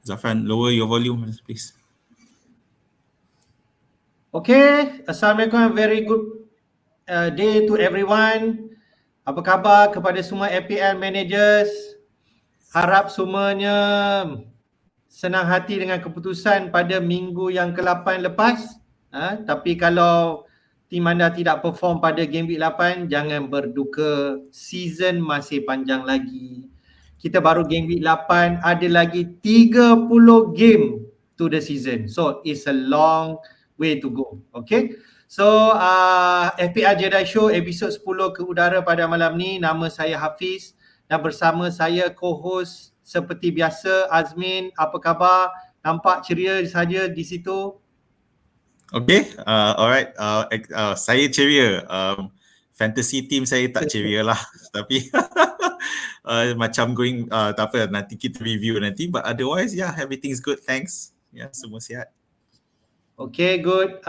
Zafran, lower your volume, please. Okay, Assalamualaikum, very good day to everyone. Apa khabar kepada semua FPL managers? Harap semuanya senang hati dengan keputusan pada minggu yang ke-8 lepas. Tapi kalau tim anda tidak perform pada game week 8, jangan berduka. Season masih panjang lagi. Kita baru game week 8, ada lagi 30 game to the season. So it's a long way to go. Okay. So FPL Jedi Show episod 10 ke udara pada malam ni. Nama saya Hafiz dan bersama saya co-host seperti biasa Azmin. Apa khabar? Nampak ceria saja di situ. Okay, alright. Saya ceria. Fantasy team saya tak ceria lah. Tapi macam going, tak apa, nanti kita review nanti. But otherwise, yeah, everything's good. Thanks. Yeah, semua sihat. Okay, good.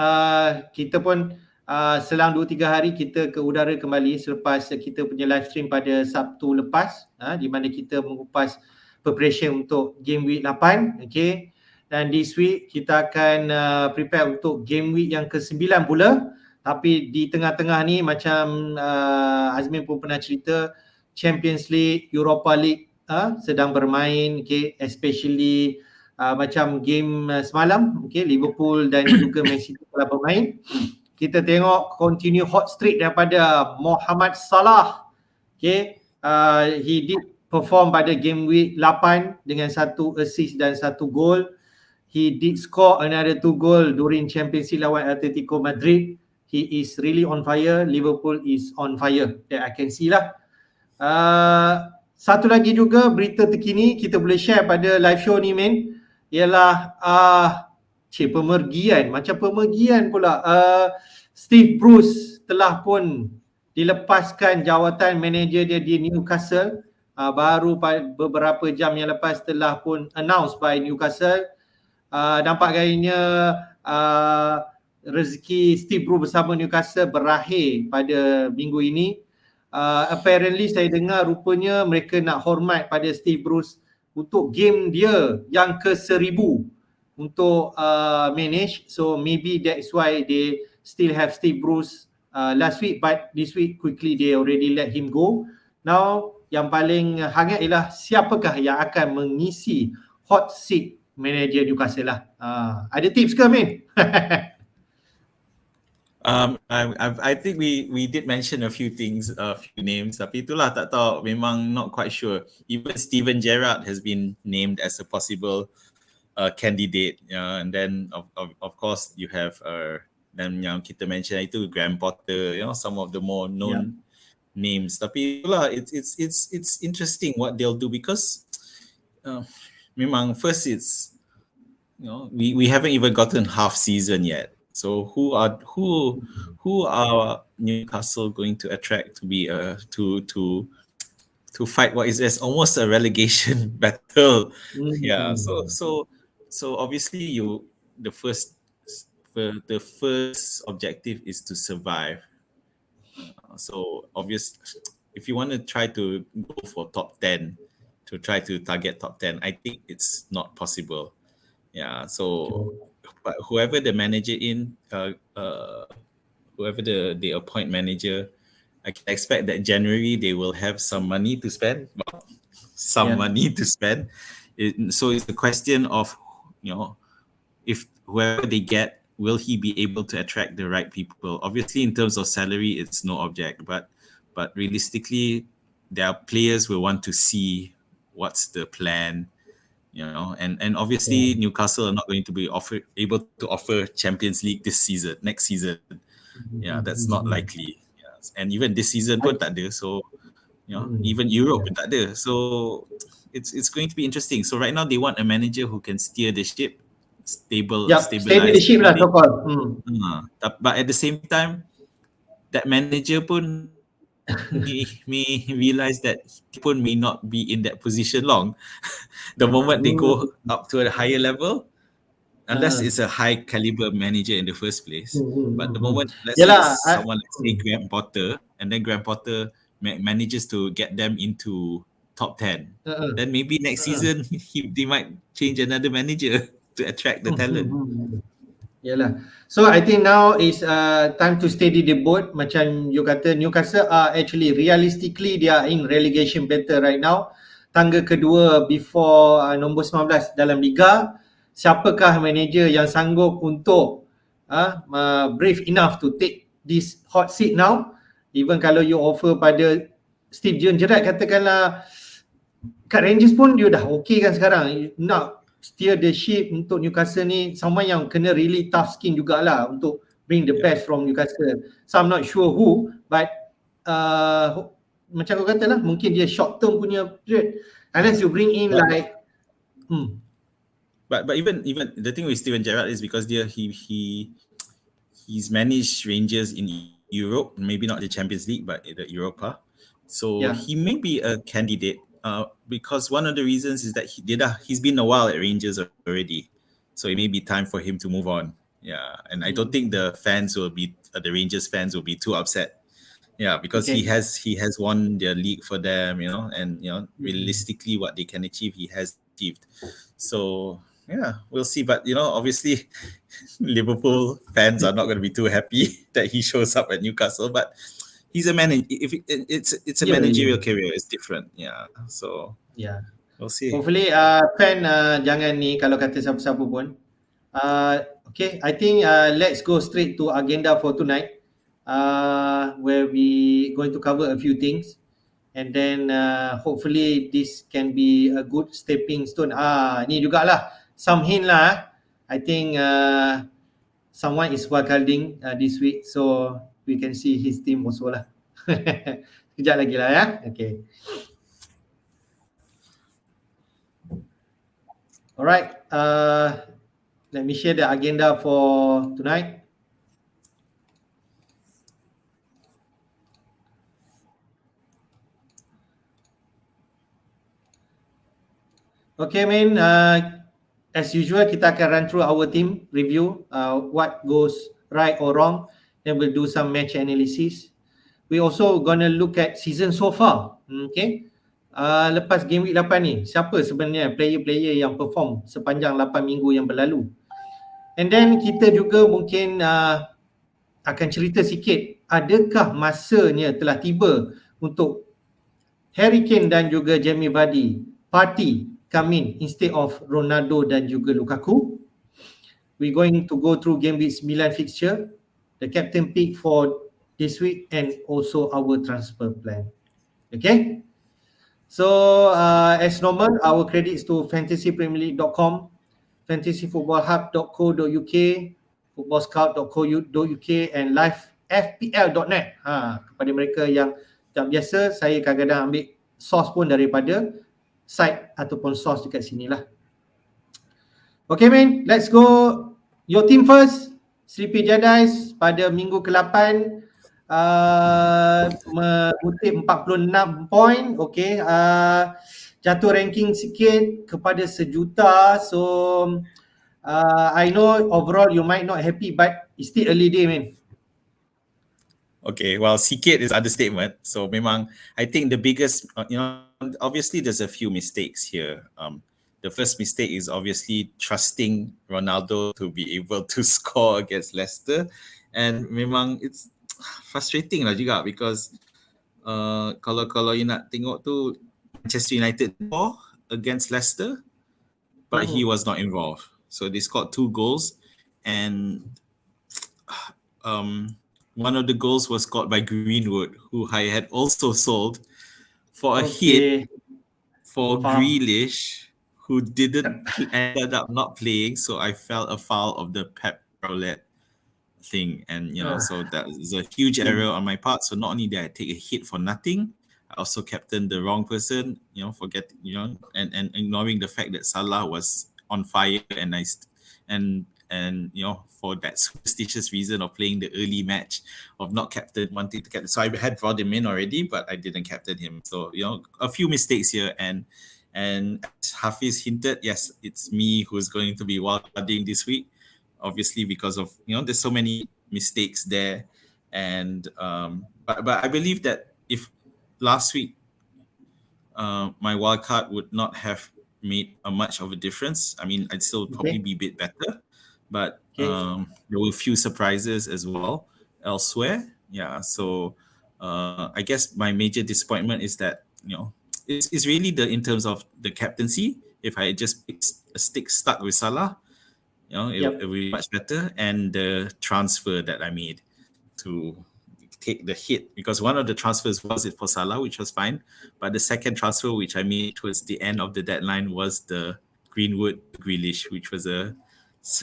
Kita pun selang 2-3 hari kita ke udara kembali selepas kita punya live stream pada Sabtu lepas, di mana kita mengupas preparation untuk game week 8. Okay. Dan this week kita akan prepare untuk game week yang ke-9 pula. Tapi di tengah-tengah ni macam Azmin pun pernah cerita, Champions League, Europa League sedang bermain, okay, especially macam game semalam, okay, Liverpool dan juga Man City telah bermain. Kita tengok continue hot streak daripada Mohamed Salah. Okay, he did perform pada game week 8 dengan 1 assist dan 1 gol. He did score another 2 goal during Champions League lawan Atletico Madrid. He is really on fire. Liverpool is on fire. That I can see lah. Satu lagi juga berita terkini kita boleh share pada live show ni, men, ialah pemergian, macam pemergian pula. Steve Bruce telah pun dilepaskan jawatan manager dia di Newcastle. Baru beberapa jam yang lepas telah pun announced by Newcastle. Nampak gayanya rezeki Steve Bruce bersama Newcastle berakhir pada minggu ini. Apparently saya dengar rupanya mereka nak hormat pada Steve Bruce untuk game dia yang ke-1000 untuk manage. So maybe that's why they still have Steve Bruce last week, but this week quickly they already let him go. Now yang paling hangat ialah siapakah yang akan mengisi hot seat manager Newcastle lah. Ada tips ke, Min? I think we did mention a few things, a few names, tapi itulah tak tahu, memang not quite sure. Even Steven Gerrard has been named as a possible candidate, and then of course you have dan yang kita mention itu Graham Potter, some of the more known names. Tapi itulah, it's interesting what they'll do because memang first it's we haven't even gotten half season yet. So who are Newcastle going to attract to be to fight what is almost a relegation battle? Yeah. So obviously the first objective is to survive. So obvious, if you want to try to go for top 10, to try to target top 10, I think it's not possible. Yeah. So but whoever the manager whoever they appoint manager, I can expect that January they will have some money to spend. Money to spend. So it's a question of, if whoever they get, will he be able to attract the right people? Obviously, in terms of salary, it's no object, but realistically, their players will want to see what's the plan. And obviously Newcastle are not going to be able to offer Champions League next season. Yeah, that's not likely. Yeah. And even this season pun tak ada. So, even Europe pun tak ada. So it's going to be interesting. So right now they want a manager who can steer the ship, stabilize the ship lah, so-called. But at the same time, that manager pun may realize that he pun may not be in that position long. The moment they go up to a higher level, unless it's a high caliber manager in the first place. But the moment, let's say someone like say Graham Potter, and then Graham Potter manages to get them into top 10. Uh-uh. Then maybe next season they might change another manager to attract the talent. Yalah. So I think now is time to steady the boat. Macam you kata, Newcastle are actually realistically they are in relegation battle right now. Tangga kedua before nombor 19 dalam liga. Siapakah manager yang sanggup untuk brave enough to take this hot seat now? Even kalau you offer pada Steve Gerrard, katakanlah kat Rangers pun dia dah okay kan sekarang. Nak steer the ship untuk Newcastle ni, someone yang kena really tough skin jugalah untuk bring the best from Newcastle. So I'm not sure who, but macam kau kata lah, mungkin dia short term punya period. Unless you bring in But even the thing with Steven Gerrard is because he's managed Rangers in Europe, maybe not the Champions League, but the Europa. So he may be a candidate. Because one of the reasons is that he's been a while at Rangers already, so it may be time for him to move on. Yeah, and I don't think the Rangers fans will be too upset. Yeah, because he has won their league for them, and realistically what they can achieve, he has achieved. So yeah, we'll see. But obviously, Liverpool fans are not going to be too happy that he shows up at Newcastle. But he's a manager. It's a managerial career. It's different. Yeah. So we'll see. Hopefully fan jangan ni kalau kata siapa-siapa pun. Okay, I think let's go straight to agenda for tonight. Where we going to cover a few things, and then hopefully this can be a good stepping stone. Ni jugalah some hint lah. I think someone is wildcarding this week, so we can see his team also lah. Sekejap lagi lah ya. Okay. Alright. Let me share the agenda for tonight. Okay, man. As usual, kita akan run through our team review, what goes right or wrong. Then we'll do some match analysis. We also gonna look at season so far. Okay. Lepas game week 8 ni, siapa sebenarnya player-player yang perform sepanjang 8 minggu yang berlalu. And then kita juga mungkin akan cerita sikit, adakah masanya telah tiba untuk Harry Kane dan juga Jamie Vardy party come in instead of Ronaldo dan juga Lukaku. We're going to go through game week 9 fixture, the captain pick for this week, and also our transfer plan. Okay. So as normal, our credits to fantasypremierleague.com, fantasyfootballhub.co.uk, footballscout.co.uk, and livefpl.net. Kepada mereka yang tak biasa, saya kadang-kadang ambil source pun daripada site ataupun source dekat sini lah. Okay, man, let's go. Your team first. Sleepy Jedi pada minggu ke-8 mengutip 46 point. Okay, jatuh ranking sikit kepada 1,000,000. So I know overall you might not happy, but it's still early day, man. Okay, well, sikit is understatement. So memang, I think the biggest, obviously there's a few mistakes here. The first mistake is obviously trusting Ronaldo to be able to score against Leicester, and memang it's frustrating lah juga because kalau you nak tengok tu Manchester United against Leicester, but he was not involved. So they scored 2 goals, and one of the goals was scored by Greenwood, who I had also sold for a hit for Grealish, who ended up not playing. So I felt a foul of the Pep roulette thing, and so that is a huge error on my part. So not only did I take a hit for nothing, I also captained the wrong person, and ignoring the fact that Salah was on fire, and for that superstitious reason of playing the early match, of not wanting to captain. So I had brought him in already, but I didn't captain him. So a few mistakes here, and as Hafiz hinted, yes, it's me who's going to be wildcarding this week, obviously because of there's so many mistakes there, and but I believe that if last week my wild card would not have made a much of a difference. I mean, I'd still probably be a bit better, but there were a few surprises as well elsewhere. Yeah, so I guess my major disappointment is that it's really in terms of the captaincy. If I just stick stuck with Salah, it will be much better, and the transfer that I made to take the hit, because one of the transfers was it for Salah, which was fine, but the second transfer which I made towards the end of the deadline was the Greenwood Grealish, which was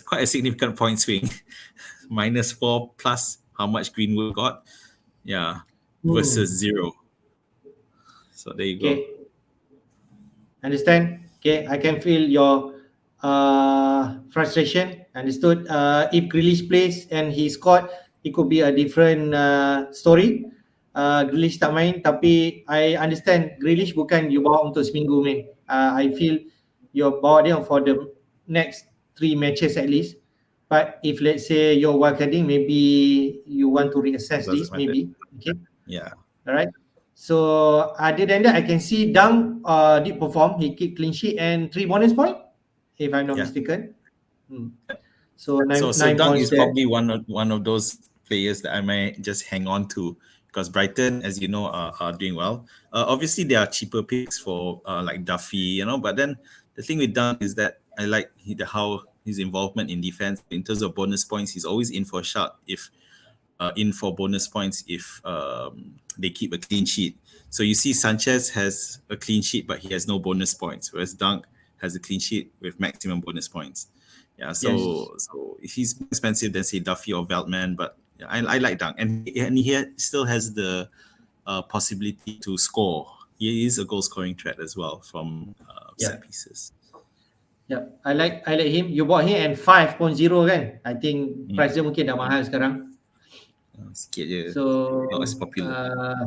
quite a significant point swing, -4 plus how much Greenwood got, versus 0. So there you go. Understand? Okay, I can feel your frustration. Understood. If Grealish plays and he scored, it could be a different story. Grealish tak main, tapi I understand Grealish bukan you bawa untuk seminggu main. I feel you bawa dia for the next 3 matches at least. But if let's say you're wildcarding, maybe you want to reassess this, maybe. Okay. Yeah. All right. So other than that, I can see Dang did perform. He keep clean sheet and 3 bonus point, if I'm not mistaken. So nine Dunk points is there. probably one of those players that I might just hang on to, because Brighton, as you know, are doing well. Obviously, there are cheaper picks for like Duffy, but then the thing with Dunk is that I like how his involvement in defense. In terms of bonus points, he's always in for a shot if in for bonus points if they keep a clean sheet. So you see Sanchez has a clean sheet, but he has no bonus points, whereas Dunk has a clean sheet with maximum bonus points. Yeah, so he's more expensive than say Duffy or Veltman, but I like Dunk, and he still has the possibility to score. He is a goal scoring threat as well from set pieces. Yeah, I like him. You bought him and 5.0 kan? I think price dia mungkin dah mahal sekarang. Sikit je. So not as popular.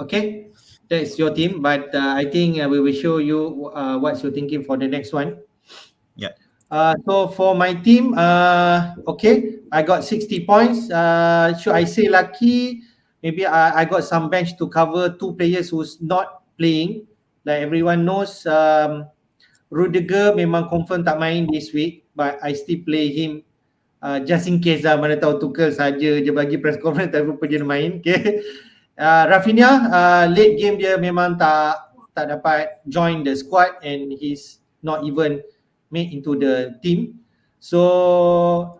Okay, that's your team, but I think we will show you what's your thinking for the next one. Yeah. So for my team, okay, I got 60 points. Should I say lucky? Maybe I got some bench to cover 2 players who's not playing. Like everyone knows, Rudiger memang confirm tak main this week, but I still play him just in case lah, mana tahu Tuchel saja je bagi press conference tapi rupa dia main. Okay. Rafinha late game dia memang tak dapat join the squad and he's not even made into the team. So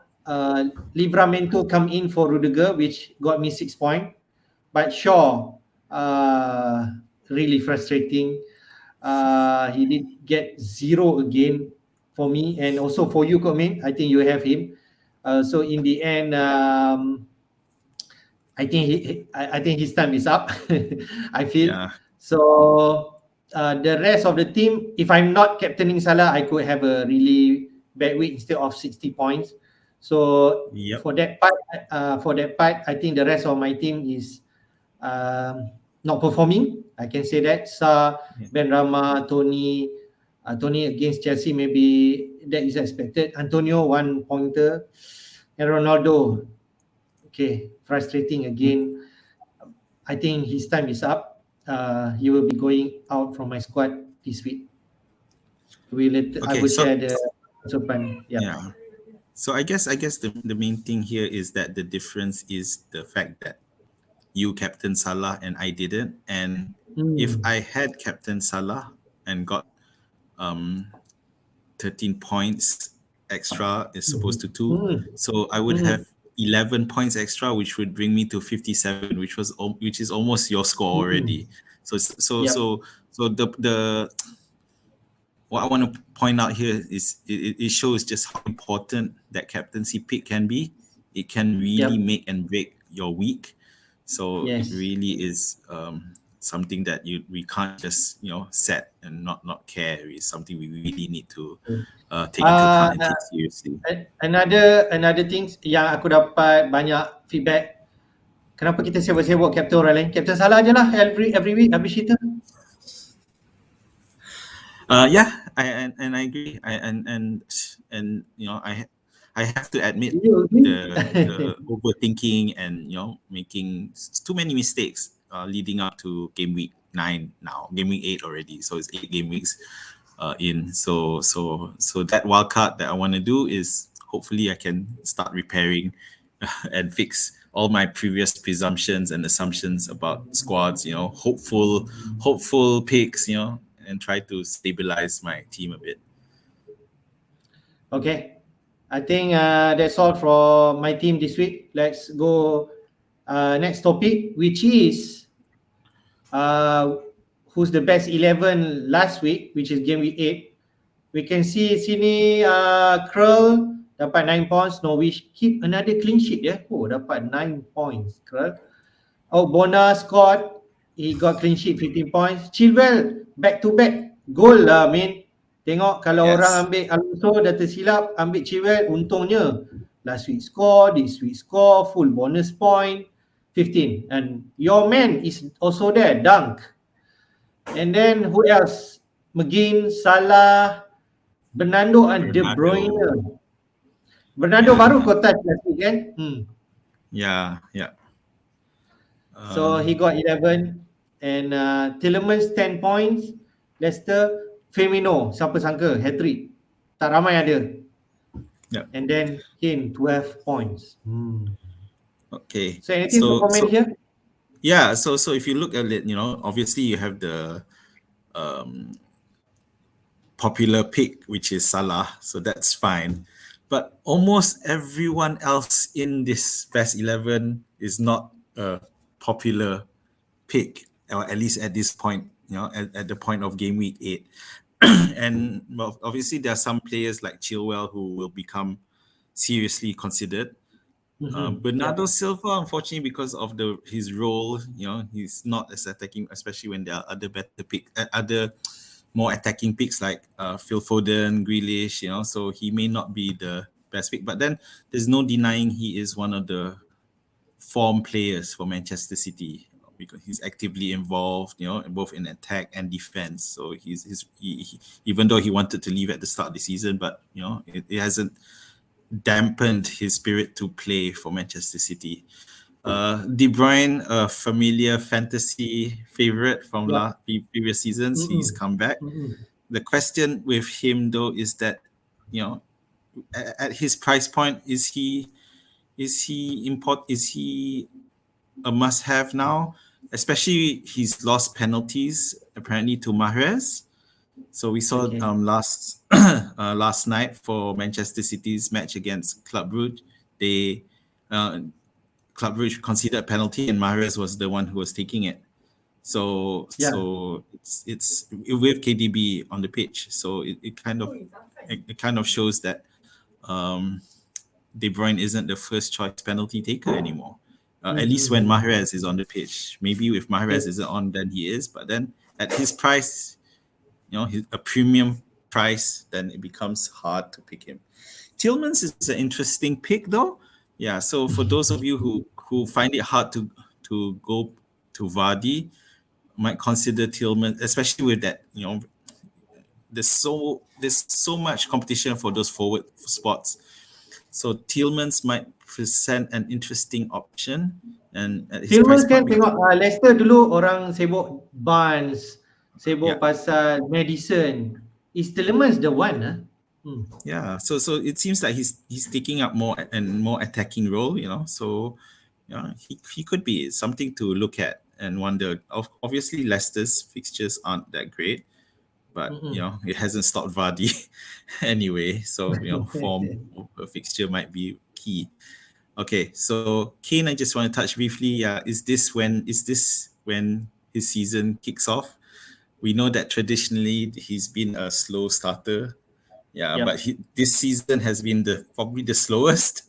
Livramento come in for Rudiger, which got me 6 points. But Shaw, really frustrating. He did get 0 again for me, and also for you, Komen. I think you have him. So in the end, I think his time is up. I feel so. The rest of the team, if I'm not captaining Salah, I could have a really bad week instead of 60 points. So for that part, I think the rest of my team is not performing. I can say that. Ben Rama, Tony against Chelsea, maybe that is expected. Antonio 1 pointer, and Ronaldo. Okay, frustrating again. I think his time is up. He will be going out from my squad this week. I will share the plan. Yeah. So I guess the main thing here is that the difference is the fact that you captain Salah and I didn't. And if I had captain Salah and got 13 points extra as opposed to 2, so I would have 11 points extra, which would bring me to 57, which is almost your score already. So the what I want to point out here is it shows just how important that captaincy pick can be. It can really make and break your week. So it really is something that we can't just set and not care. It's something we really need to take into account and take seriously. Another things yang aku dapat banyak feedback, kenapa kita sibuk-sibuk captain orang lain? Captain Salah je lah every week habis cerita. I agree. I have to admit the overthinking and making too many mistakes leading up to game week. 9 now, game week 8 already. So it's 8 game weeks in. So that wild card that I want to do is hopefully I can start repairing and fix all my previous presumptions and assumptions about squads, hopeful picks, and try to stabilize my team a bit. Okay. I think that's all for my team this week. Let's go next topic, which is who's the best 11 last week, which is game week 8. We can see sini Krul dapat 9 points, Norwich keep another clean sheet ya. Oh, dapat 9 points Krul. Oh, Bona scored, he got clean sheet 15 points. Chilwell back to back goal lah Min. Tengok kalau orang ambil Alonso dah tersilap, ambil Chilwell, untungnya last week score, this week score, full bonus point 15. And your man is also there, Dunk. And then who else? McGinn, Salah, Bernardo and De Bruyne. Bernardo baru kau touch last week kan? Yeah. So he got 11 and Tielemans 10 points. Leicester, Firmino, siapa sangka hat-trick. Tak ramai ada. Yep. And then Kane 12 points. Okay. So anything to comment here? Yeah, so if you look at it, obviously you have the popular pick, which is Salah, so that's fine. But almost everyone else in this best 11 is not a popular pick, or at least at this point, at the point of game week 8. And obviously there are some players like Chilwell who will become seriously considered. Bernardo Silva, unfortunately, because of his role, he's not as attacking, especially when there are other more attacking picks like Phil Foden, Grealish, so he may not be the best pick. But then there's no denying he is one of the form players for Manchester City because he's actively involved, both in attack and defense. So he even though he wanted to leave at the start of the season, but it hasn't dampened his spirit to play for Manchester City. De Bruyne, a familiar fantasy favorite from previous seasons, he's come back. The question with him though is that, at his price point, is he a must-have now? Especially he's lost penalties apparently to Mahrez. So we saw last night for Manchester City's match against Club Brugge, Club Brugge conceded a penalty and Mahrez was the one who was taking it. So it's with KDB on the pitch. So it kind of shows that De Bruyne isn't the first choice penalty taker anymore. At least when Mahrez is on the pitch. Maybe if Mahrez isn't on, then he is. But then at his price, a premium price, then it becomes hard to pick him. Tielemans is an interesting pick though. Yeah, so for those of you who find it hard to go to Vardy, might consider Tielemans, especially with that, there's so much competition for those forward spots. So Tielemans might present an interesting option. And at his Tielemans price kan tengok Leicester dulu orang sibuk Barnes, sibuk pasal Madison. Is Tielemans the one? Yeah, so it seems like he's taking up more and more attacking role, So he could be something to look at and wonder. Obviously, Leicester's fixtures aren't that great, but it hasn't stopped Vardy anyway. So form of a fixture might be key. Okay, so Kane, I just want to touch briefly. Is this when his season kicks off? We know that traditionally he's been a slow starter. But this season has been probably the slowest.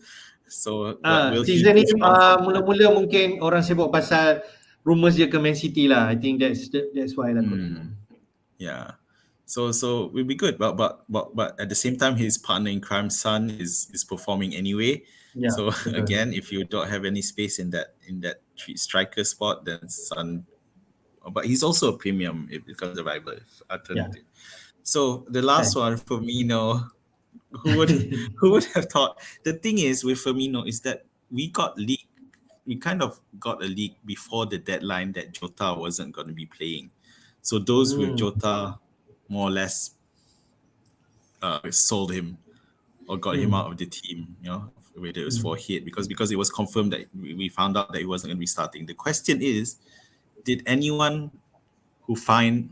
So will season he ni mula-mula mungkin orang sibuk pasal rumours dia ke Man City lah. I think that's why lah. Yeah. So we'll be good, but at the same time, his partner in crime, Son, is performing anyway. Yeah, so again, if you don't have any space in that striker spot, then Son. But he's also a premium because of rival alternative. So the last one, Firmino. Who would have thought? The thing is with Firmino is that we kind of got a leak before the deadline that Jota wasn't going to be playing. So those with Jota more or less sold him or got him out of the team, whether it was for hit, because it was confirmed that we found out that he wasn't going to be starting. The question is, did anyone who found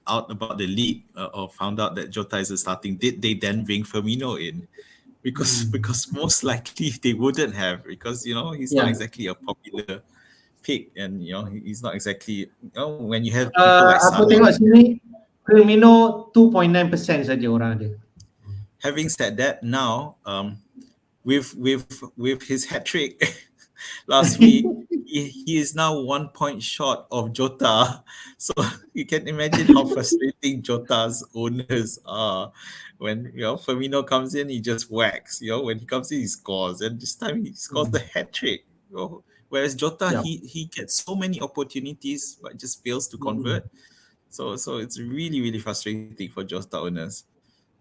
out about the leak or found out that Jota is starting, did they then bring Firmino in? Because most likely they wouldn't have, because he's not exactly a popular pick, and he's not exactly, when you have people like Aku Salah. tengok sini Firmino 2.9% saja orang ada. Having said that, now with his hat trick last week, he is now 1 point short of Jota. So you can imagine how frustrating Jota's owners are when Firmino comes in, he just whacks. When he comes in, he scores, and this time he scores the hat trick. Whereas Jota, he gets so many opportunities but just fails to convert. So it's really, really frustrating for Jota owners.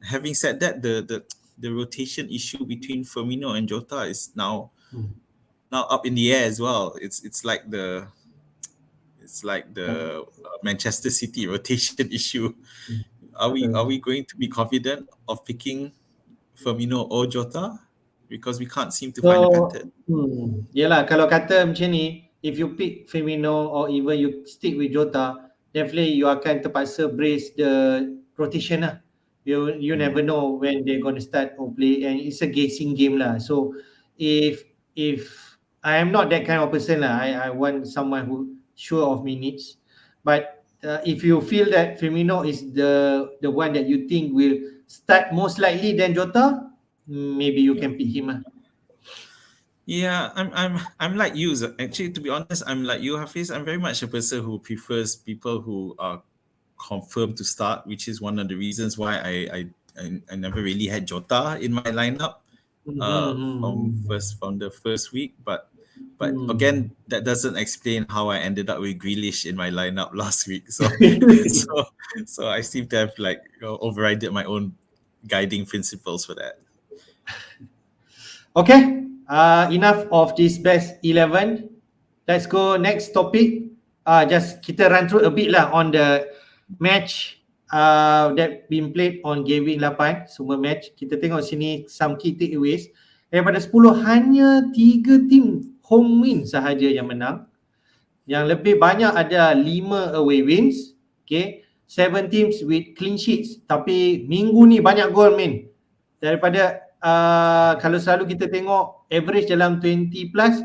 Having said that, the rotation issue between Firmino and Jota is now up in the air as well. It's like the Manchester City rotation issue. Are we going to be confident of picking Firmino or Jota? Because we can't seem to find a pattern. Yelah, kalau kata macam ni, if you pick Firmino or even you stick with Jota, definitely you akan terpaksa brace the rotation lah. You never know when they're going to start or play, and it's a guessing game lah. So if I am not that kind of person lah, I want someone who sure of minutes. But if you feel that Firmino is the one that you think will start most likely than Jota, maybe you can pick him lah. Yeah, I'm like you. Actually, to be honest, I'm like you, Hafiz. I'm very much a person who prefers people who are confirmed to start, which is one of the reasons why I never really had Jota in my lineup from the first week. But again, that doesn't explain how I ended up with Grealish in my lineup last week. So so I seem to have overridden my own guiding principles for that. Okay, enough of this best 11. Let's go next topic. Just kita run through a bit lah on the match that been played on game week 8. Semua match. Kita tengok sini some key takeaways. Daripada 10, hanya 3 tim home win sahaja yang menang. Yang lebih banyak ada 5 away wins. Okay, 7 teams with clean sheets. Tapi minggu ni banyak gol main. Daripada kalau selalu kita tengok average dalam 20 plus,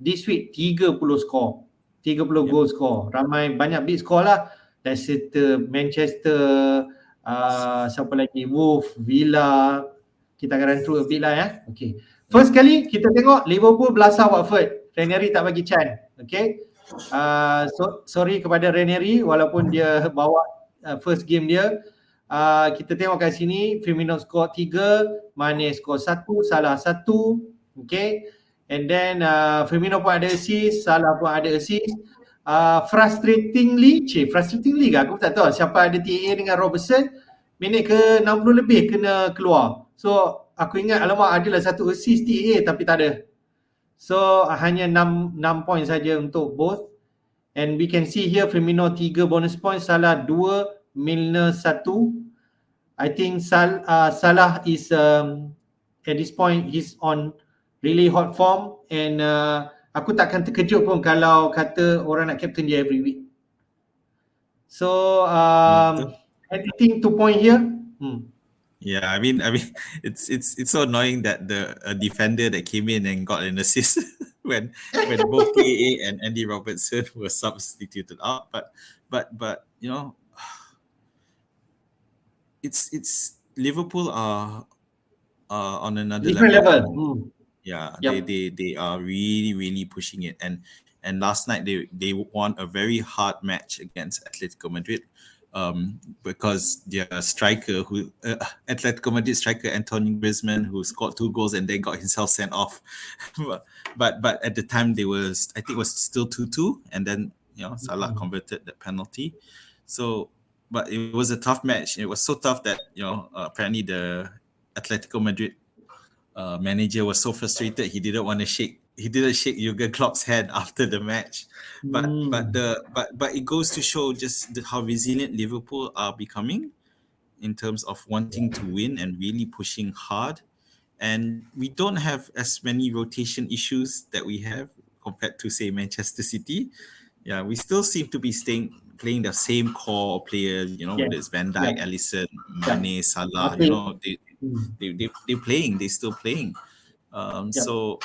this week 30 score, 30 goal score. Ramai, banyak big score lah. Leicester, Manchester, siapa lagi, Wolves, Villa. Kita akan run through a bit lah ya. Okay, first kali kita tengok Liverpool belasah Watford. Ranieri tak bagi chance. Okay, sorry kepada Ranieri walaupun dia bawa first game dia. Kita tengok kat sini, Firmino score 3, Mane score 1, Salah 1. Okay, and then Firmino pun ada assist, Salah pun ada assist. Frustratingly ke, aku tak tahu siapa ada TA dengan Robertson, minit ke 60 lebih kena keluar. So aku ingat alamak adalah satu assist TA tapi tak ada. So hanya 6 point saja untuk both. And we can see here Firmino 3 bonus points, Salah 2, Milner 1. I think Salah is at this point he's on really hot form, and aku takkan terkejut pun kalau kata orang nak captain dia every week. So anything to point here? Yeah, I mean, it's so annoying that the defender that came in and got an assist when both KA and Andy Robertson were substituted out. But it's Liverpool are on another Different level. Yeah, Yep. they are really, really pushing it, and last night they won a very hard match against Atletico Madrid. Because their striker, Atletico Madrid striker Antonio Griezmann, who scored 2 goals and then got himself sent off. but at the time I think it was still 2-2, and then Salah converted that penalty. So, but it was a tough match. It was so tough that apparently the Atletico Madrid manager was so frustrated he didn't want to shake he didn't shake Jurgen Klopp's hand after the match, but it goes to show just how resilient Liverpool are becoming in terms of wanting to win and really pushing hard. And we don't have as many rotation issues that we have compared to, say, Manchester City. Yeah, we still seem to be playing the same core players, whether it's Van Dijk, Alisson, Mane, Salah, they're still playing. So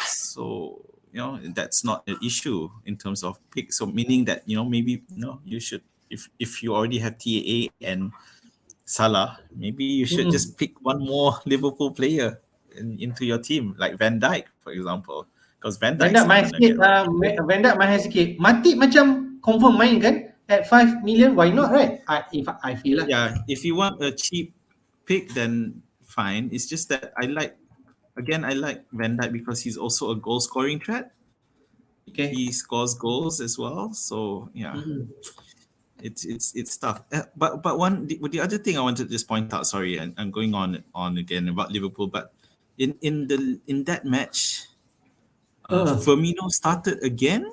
that's not an issue in terms of pick. So meaning that maybe you should, if you already have TAA and Salah, maybe you should just pick one more Liverpool player into your team, like Van Dijk, for example, because Van Van Dijk's Dijk not main gonna sikit, get relegated. Van Dijk main sikit. Matip macam confirm main kan? At 5 million, why not, right? I feel lah. Yeah, if you want a cheap pick, then fine. It's just that I like Van Dijk because he's also a goal scoring threat. Okay. He scores goals as well. So yeah, it's tough. But the other thing I wanted to just point out. Sorry, I'm going on again about Liverpool. But in that match, Firmino started again,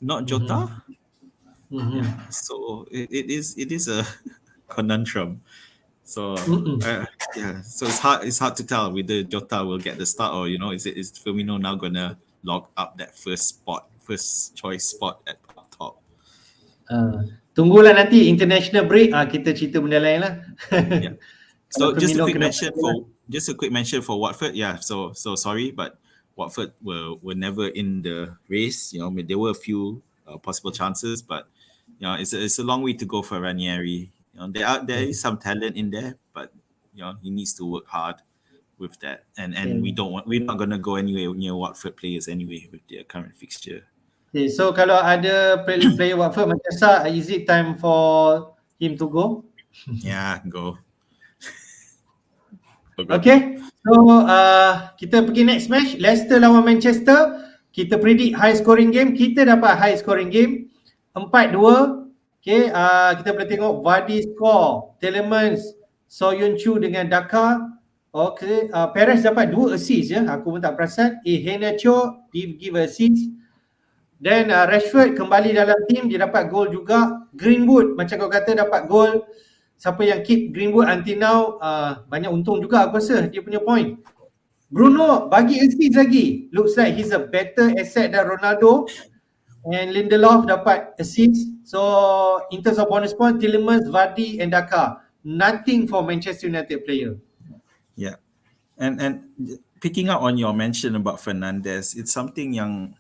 not Jota. Yeah, so it is a conundrum. So so it's hard to tell whether Jota will get the start, or is Firmino now gonna lock up that first choice spot at up top. Tunggulah nanti international break, kita cerita benda lain lah. Yeah. So just a quick mention for Watford. Yeah. So sorry, but Watford were never in the race. There were a few possible chances, but it's a long way to go for Ranieri. There is some talent in there, but he needs to work hard with that. And we're not gonna go anywhere near Watford players anyway with their current fixture. Okay, so kalau ada player Watford macam Sa, is it time for him to go? Yeah, go. Okay, so kita pergi next match, Leicester lawan Manchester. Kita predict high scoring game. Kita dapat high scoring game 4-2. Okay, kita boleh tengok Vardy score, Tielemans, Soyun Chu dengan Daka. Okay, Perez dapat 2 assist ya. Aku pun tak perasan. Henacho give assist. Then Rashford kembali dalam team, dia dapat gol juga. Greenwood macam kau kata dapat gol. Siapa yang keep Greenwood until now, banyak untung juga aku rasa dia punya point. Bruno bagi assist lagi. Looks like he's a better asset than Ronaldo. And Lindelof dapat assist. So in terms of bonus point, Tielemans, Vardy and Daka. Nothing for Manchester United player. Yeah. And picking up on your mention about Fernandes, it's something yang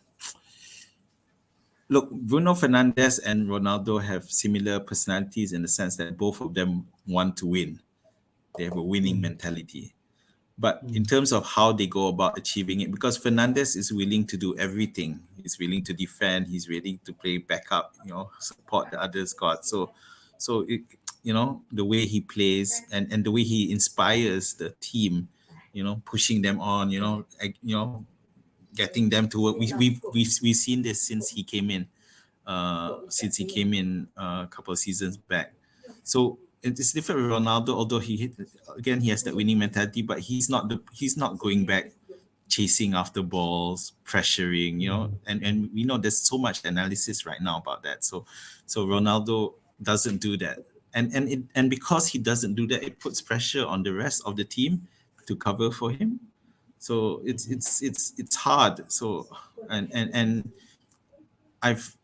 look, Bruno Fernandes and Ronaldo have similar personalities in the sense that both of them want to win. They have a winning mentality. But in terms of how they go about achieving it, because Fernandes is willing to do everything. He's willing to defend. He's willing to play backup, support the other squad. So it, the way he plays and the way he inspires the team, pushing them on, getting them to work. We've seen this since he came in, a couple of seasons back. So it's different with Ronaldo, although he has that winning mentality, but he's not going back chasing after balls, pressuring, and we know there's so much analysis right now about that. So Ronaldo doesn't do that. And because he doesn't do that, it puts pressure on the rest of the team to cover for him. So it's hard. So and I've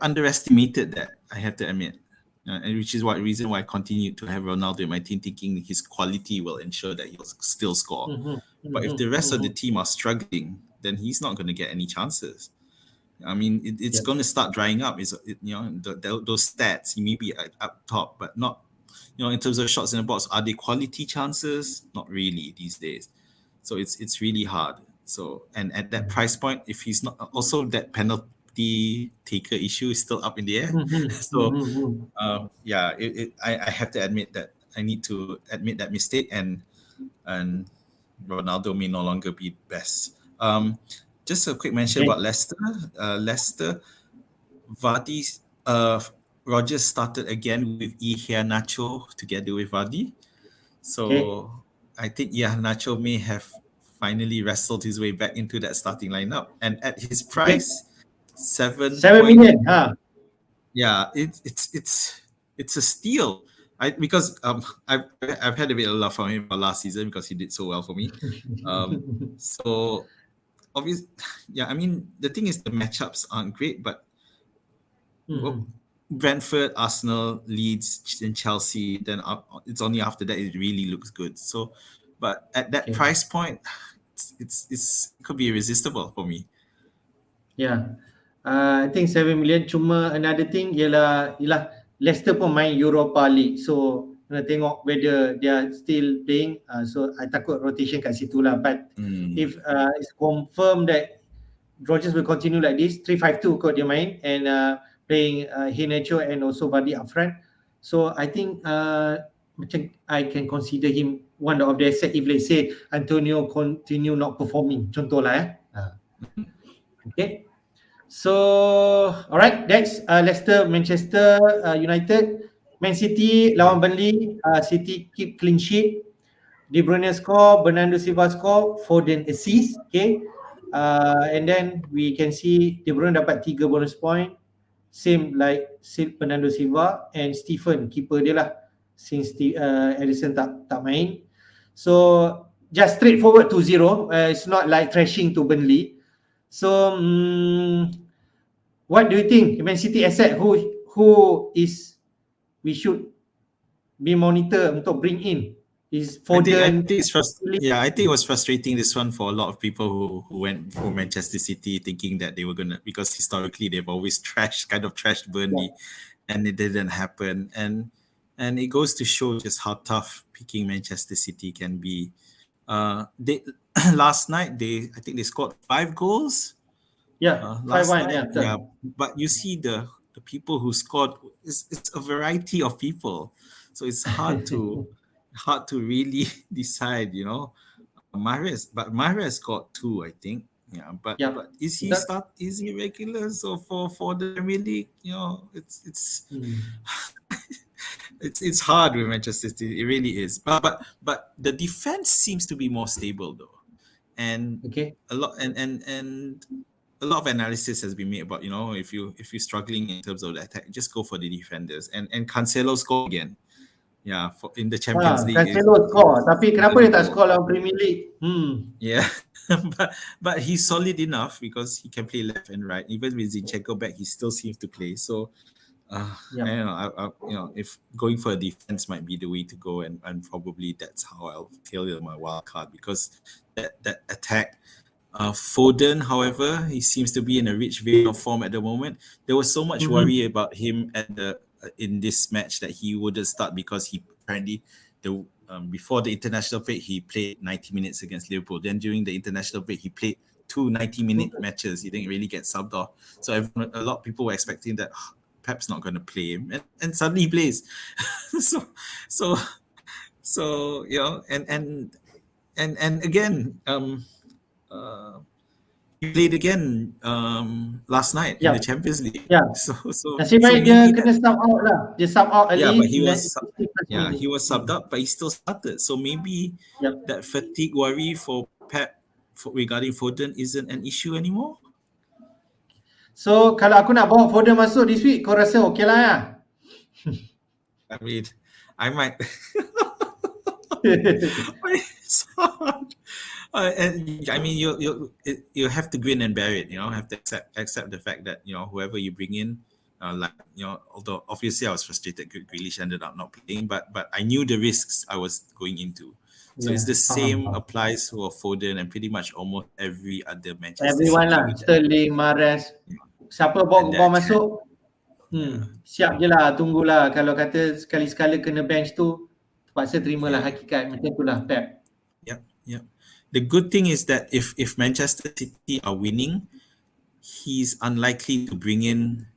underestimated that, I have to admit, and which is reason why I continue to have Ronaldo in my team, thinking his quality will ensure that he'll still score. But if the rest of the team are struggling, then he's not going to get any chances. I mean, it's going to start drying up. Those stats, he may be up top, but not, in terms of shots in the box, are they quality chances? Not really these days. So it's really hard. So, and at that price point, if he's not, also that penalty taker issue is still up in the air. I have to admit that I need to admit that mistake, and Ronaldo may no longer be best. Just a quick mention about Leicester. Leicester, Vardy, Rogers started again with Nacho together with Vardy. So I think Nacho may have finally wrestled his way back into that starting lineup. And at his price, 7 7 million. yeah, it's a steal. Because I've had a bit of love from him last season because he did so well for me. So obviously, yeah, I mean the thing is the matchups aren't great, but Brentford, Arsenal, Leeds, and Chelsea. Then it's only after that it really looks good. So, but at that price point, it could be irresistible for me. Yeah. I think 7 million. Cuma another thing ialah Leicester pun main Europa League. So kena tengok whether they are still playing. So I takut rotation kat situ lah. But if it's confirmed that Rodgers will continue like this, 3-5-2 kot dia main, and playing Henacho and also Vardy up front. So I think macam I can consider him one of the asset if let's say Antonio continue not performing. Contoh lah Okay. So, alright, that's Leicester, Manchester United. Man City lawan Burnley, City keep clean sheet. De Bruyne score, Bernardo Silva score, Foden assist, okay. And then we can see De Bruyne dapat 3 bonus point, same like Bernardo Silva, and Stephen keeper dia lah, since Ederson tak main. So just straightforward 2-0. It's not like thrashing to Burnley. So what do you think? Man City asset who is we should be monitor untuk bring in? Is Foden? I think it's I think it was frustrating this one for a lot of people who went for Manchester City thinking that they were gonna, because historically they've always trashed Burnley, and it didn't happen. And it goes to show just how tough picking Manchester City can be. They last night I think they scored 5 goals. Yeah, 5-1. Yeah, but you see the people who scored, it's a variety of people, so it's hard to really decide, Mahrez got 2, I think. Yeah, but is he regular? So for the Premier League, it's hard with Manchester City. It really is. But the defense seems to be more stable though, and a lot a lot of analysis has been made about, if you're struggling in terms of the attack, just go for the defenders. And Cancelo score again. Yeah, in the Champions League. Cancelo score. Tapi kenapa dia tak score dalam Premier League? Yeah, but he's solid enough because he can play left and right. Even with Zinchenko back, he still seems to play. So, I don't know. If going for a defense might be the way to go, and probably that's how I'll tailor my wild card, because that attack. Foden, however, he seems to be in a rich vein of form at the moment. There was so much worry about him in this match that he wouldn't start, because he apparently before the international break he played 90 minutes against Liverpool. Then during the international break he played 2 90-minute matches. He didn't really get subbed off. So a lot of people were expecting that Pep's not going to play him, and suddenly he plays. so and again. He played again last night in the Champions League. Yeah. So nasib baik dia kena sub out lah. Dia sub out early. Yeah, but he was subbed up, but he still started. So maybe that fatigue worry for Pep regarding Foden isn't an issue anymore. So kalau aku nak bawa Foden masuk this week, kau rasa okay lah ya? I mean, I might. It's hard. And I mean, you have to grin and bear it. Have to accept the fact that whoever you bring in, although obviously I was frustrated Grealish ended up not playing, but I knew the risks I was going into. So it's the same applies for Foden and pretty much almost every other Manchester everyone City. Lah, Sterling, Mahrez, siapa bawa masuk, siap je lah, tunggulah. Kalau kata sekali-sekala kena bench tu, terpaksa terimalah hakikat. Macam tu lah Pep. Yep. The good thing is that if Manchester City are winning, he's unlikely to bring in.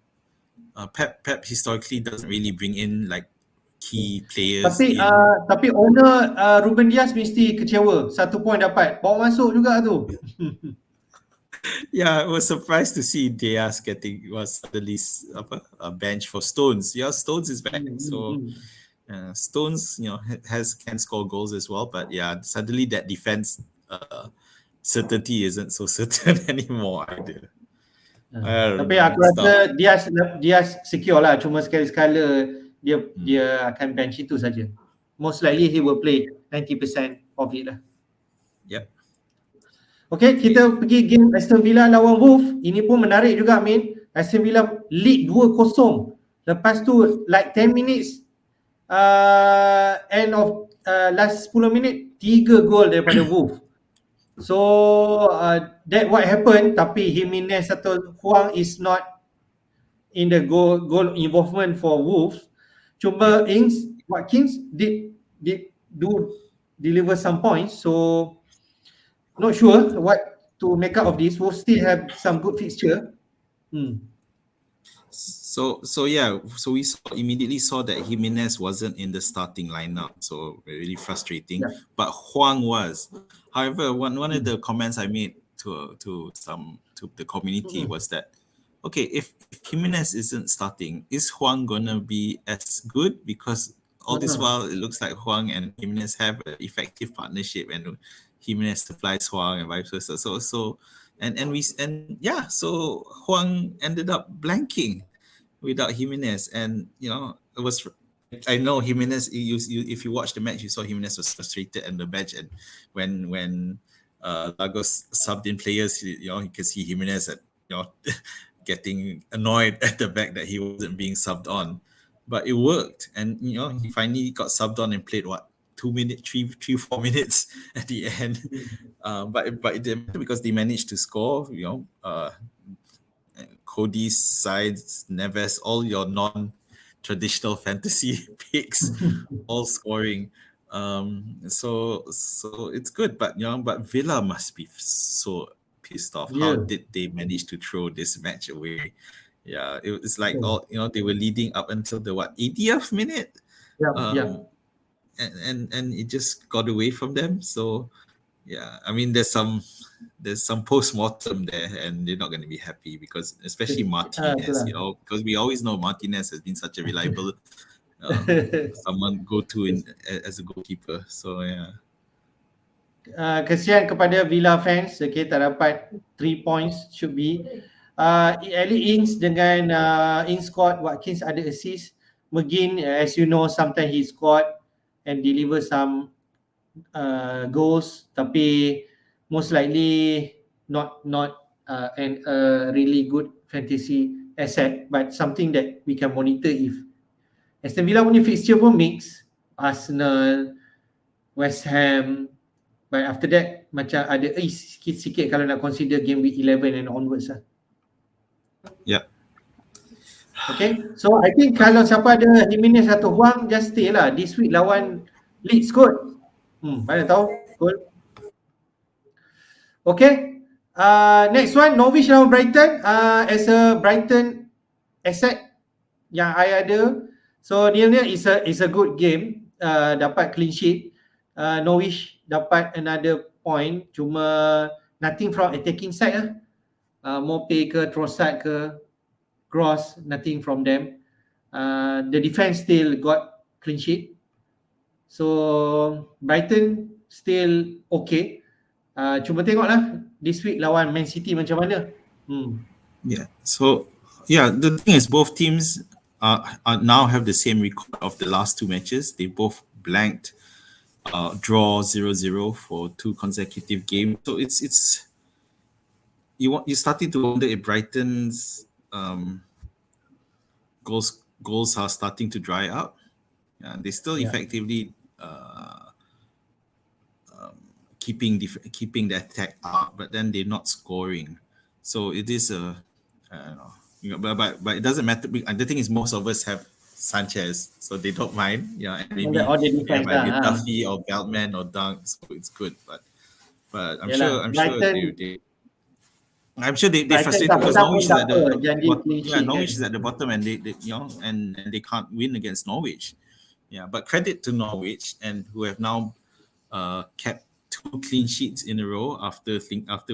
Pep historically doesn't really bring in like key players. Tapi owner Ruben Dias mesti kecewa. 1 point dapat, bawa masuk juga tu. Yeah, I was surprised to see Diaz was suddenly a bench for Stones. Yeah, Stones is back. So Stones, can score goals as well. But yeah, suddenly that defense certainty isn't so certain anymore either. I don't Tapi know. aku rasa dia secure lah. Cuma sekali-sekala dia akan bench itu saja. Most likely he will play 90% of it lah. Yep. Okay, kita pergi game Aston Villa lawan Wolves. Ini pun menarik juga, Min. Aston Villa lead 2-0. Lepas tu like 10 minutes end of last 10 minit 3 gol daripada Wolves. So that what happened, tapi Jimenez atau Huang is not in the goal involvement for Wolves. Cuma Watkins did deliver some points. So not sure what to make up of this. Wolves still have some good fixture. So we immediately saw that Jimenez wasn't in the starting lineup, so really frustrating. Yeah. But Huang was. However, one of the comments I made to the community was that, okay, if Jimenez isn't starting, is Huang gonna be as good? Because all this while it looks like Huang and Jimenez have an effective partnership, and Jimenez supplies Huang and vice versa. So Huang ended up blanking without Jimenez, and it was. I know Jimenez. If you watch the match, you saw Jimenez was frustrated on the bench, and when Lagos subbed in players, you can see Jimenez at getting annoyed at the fact that he wasn't being subbed on, but it worked, and he finally got subbed on and played 2 minutes, 4 minutes at the end. But it didn't matter because they managed to score. Cody's sides, Neves, all your non-traditional fantasy picks, all scoring. So it's good, but Villa must be so pissed off. How did they manage to throw this match away? Yeah, it's like they were leading up until the 80th minute. And it just got away from them. So yeah, I mean there's some post-mortem there, and they're not going to be happy because especially Martinez, because we always know Martinez has been such a reliable someone go to as a goalkeeper. So yeah. Kesian kepada Villa fans, okay, tak dapat 3 points should be. Ellie Ings dengan Ings scored, Watkins ada assist. McGinn, as you know, sometimes he scored and deliver some goals, tapi most likely not a really good fantasy asset, but something that we can monitor. If Aston Villa punya fixture pun mix, Arsenal, West Ham, but after that macam ada sikit-sikit kalau nak consider game week 11 and onwards lah. Yeah. Okay, so I think kalau siapa ada Jimenez atau Huang, just stay lah. This week lawan Leeds kot. Mana tahu. Cool. Okay, next one, Norwich lawan Brighton. As a Brighton asset yang I ada, so nil-nil is a good game. Dapat clean sheet. Norwich dapat another point, cuma nothing from attacking side lah. Mope ke, Trossard ke, Gross, nothing from them. The defense still got clean sheet. So Brighton still okay. Cuma tengoklah this week lawan Man City macam mana. Yeah. So the thing is both teams now have the same record of the last 2 matches. They both blanked, draw 0-0 for 2 consecutive games. So it's you starting to wonder if Brighton's goals are starting to dry up. They still effectively keeping the attack up, but then they're not scoring. So it is but it doesn't matter. The thing is, most of us have Sanchez, so they don't mind. And maybe they have either Duffy or Beltman or Dunk, so it's good. But I'm sure they're frustrated because Norwich is at the Norwich is at the bottom, and they and they can't win against Norwich. Yeah, but credit to Norwich, and who have now kept 2 clean sheets in a row after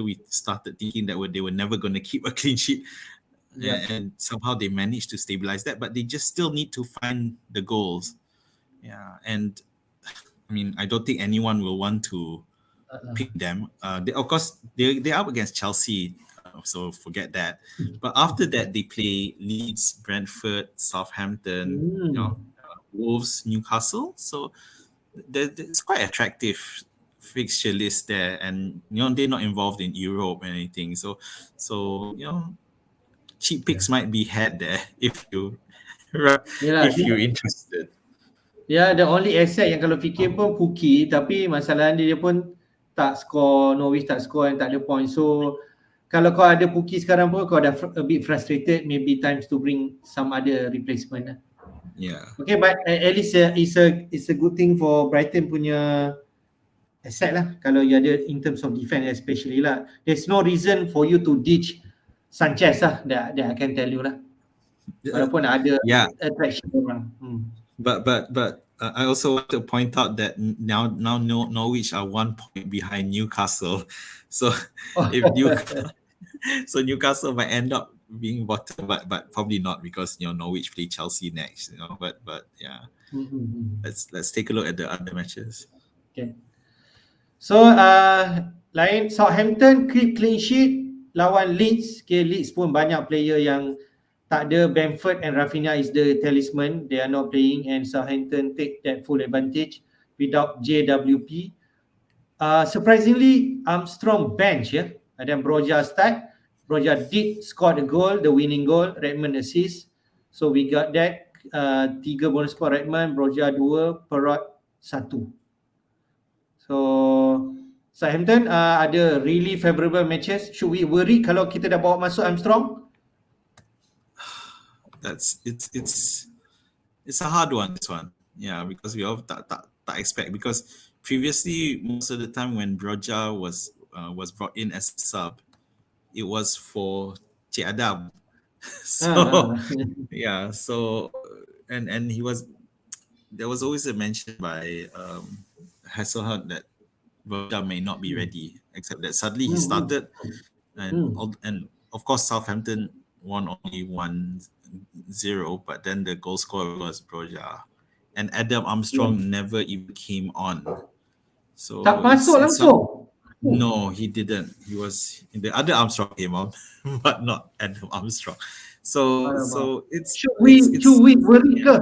we started thinking that they were never going to keep a clean sheet. And somehow they managed to stabilize that, but they just still need to find the goals. And I mean, I don't think anyone will want to pick them. Of course, they're up against Chelsea, so forget that. But after that, they play Leeds, Brentford, Southampton, Wolves, Newcastle. So it's quite attractive fixture list there, and they're not involved in Europe or anything. So cheap picks might be had there if Yelah, if you're interested. the only asset yang kalau fikir pun Puki, tapi masalah dia pun tak score, Norwich tak score and tak ada point. So kalau kau ada Puki sekarang pun kau dah a bit frustrated, maybe times to bring some other replacement lah. Yeah. Okay, but at least it's a good thing for Brighton punya asset lah. Kalau you ada in terms of defense especially lah. There's no reason for you to ditch Sanchez lah, that I can tell you lah. Walaupun ada attraction orang. But I also want to point out that now Norwich are 1 point behind Newcastle. So if Newcastle might end up being bottom, but probably not, because Norwich play Chelsea next. But yeah. Let's take a look at the other matches. Okay. So lain Southampton clean sheet lawan Leeds. Okay, Leeds pun banyak player yang tak ada. Bamford and Rafinha is the talisman. They are not playing, and Southampton take that full advantage without JWP. Surprisingly, Armstrong bench, and then Broja start. Broja did score the goal, the winning goal. Redmond assist. So we got that. 3 bonus point Redmond, Broja 2, Perot 1. So Southampton ada really favourable matches. Should we worry kalau kita dah bawa masuk Armstrong? It's a hard one, this one. Yeah, because we all tak expect, because previously most of the time when Broja was brought in as a sub, it was for Cik Adam. So yeah, so and there was always a mention by Hasselhoff that Broja may not be ready, except that suddenly he started, and of course Southampton won only 1-0, but then the goal scorer was Broja, and Adam Armstrong never even came on. So tak masuk langsung. No, he didn't. He was the other Armstrong came on, but not Adam Armstrong. So it's should we worry ke?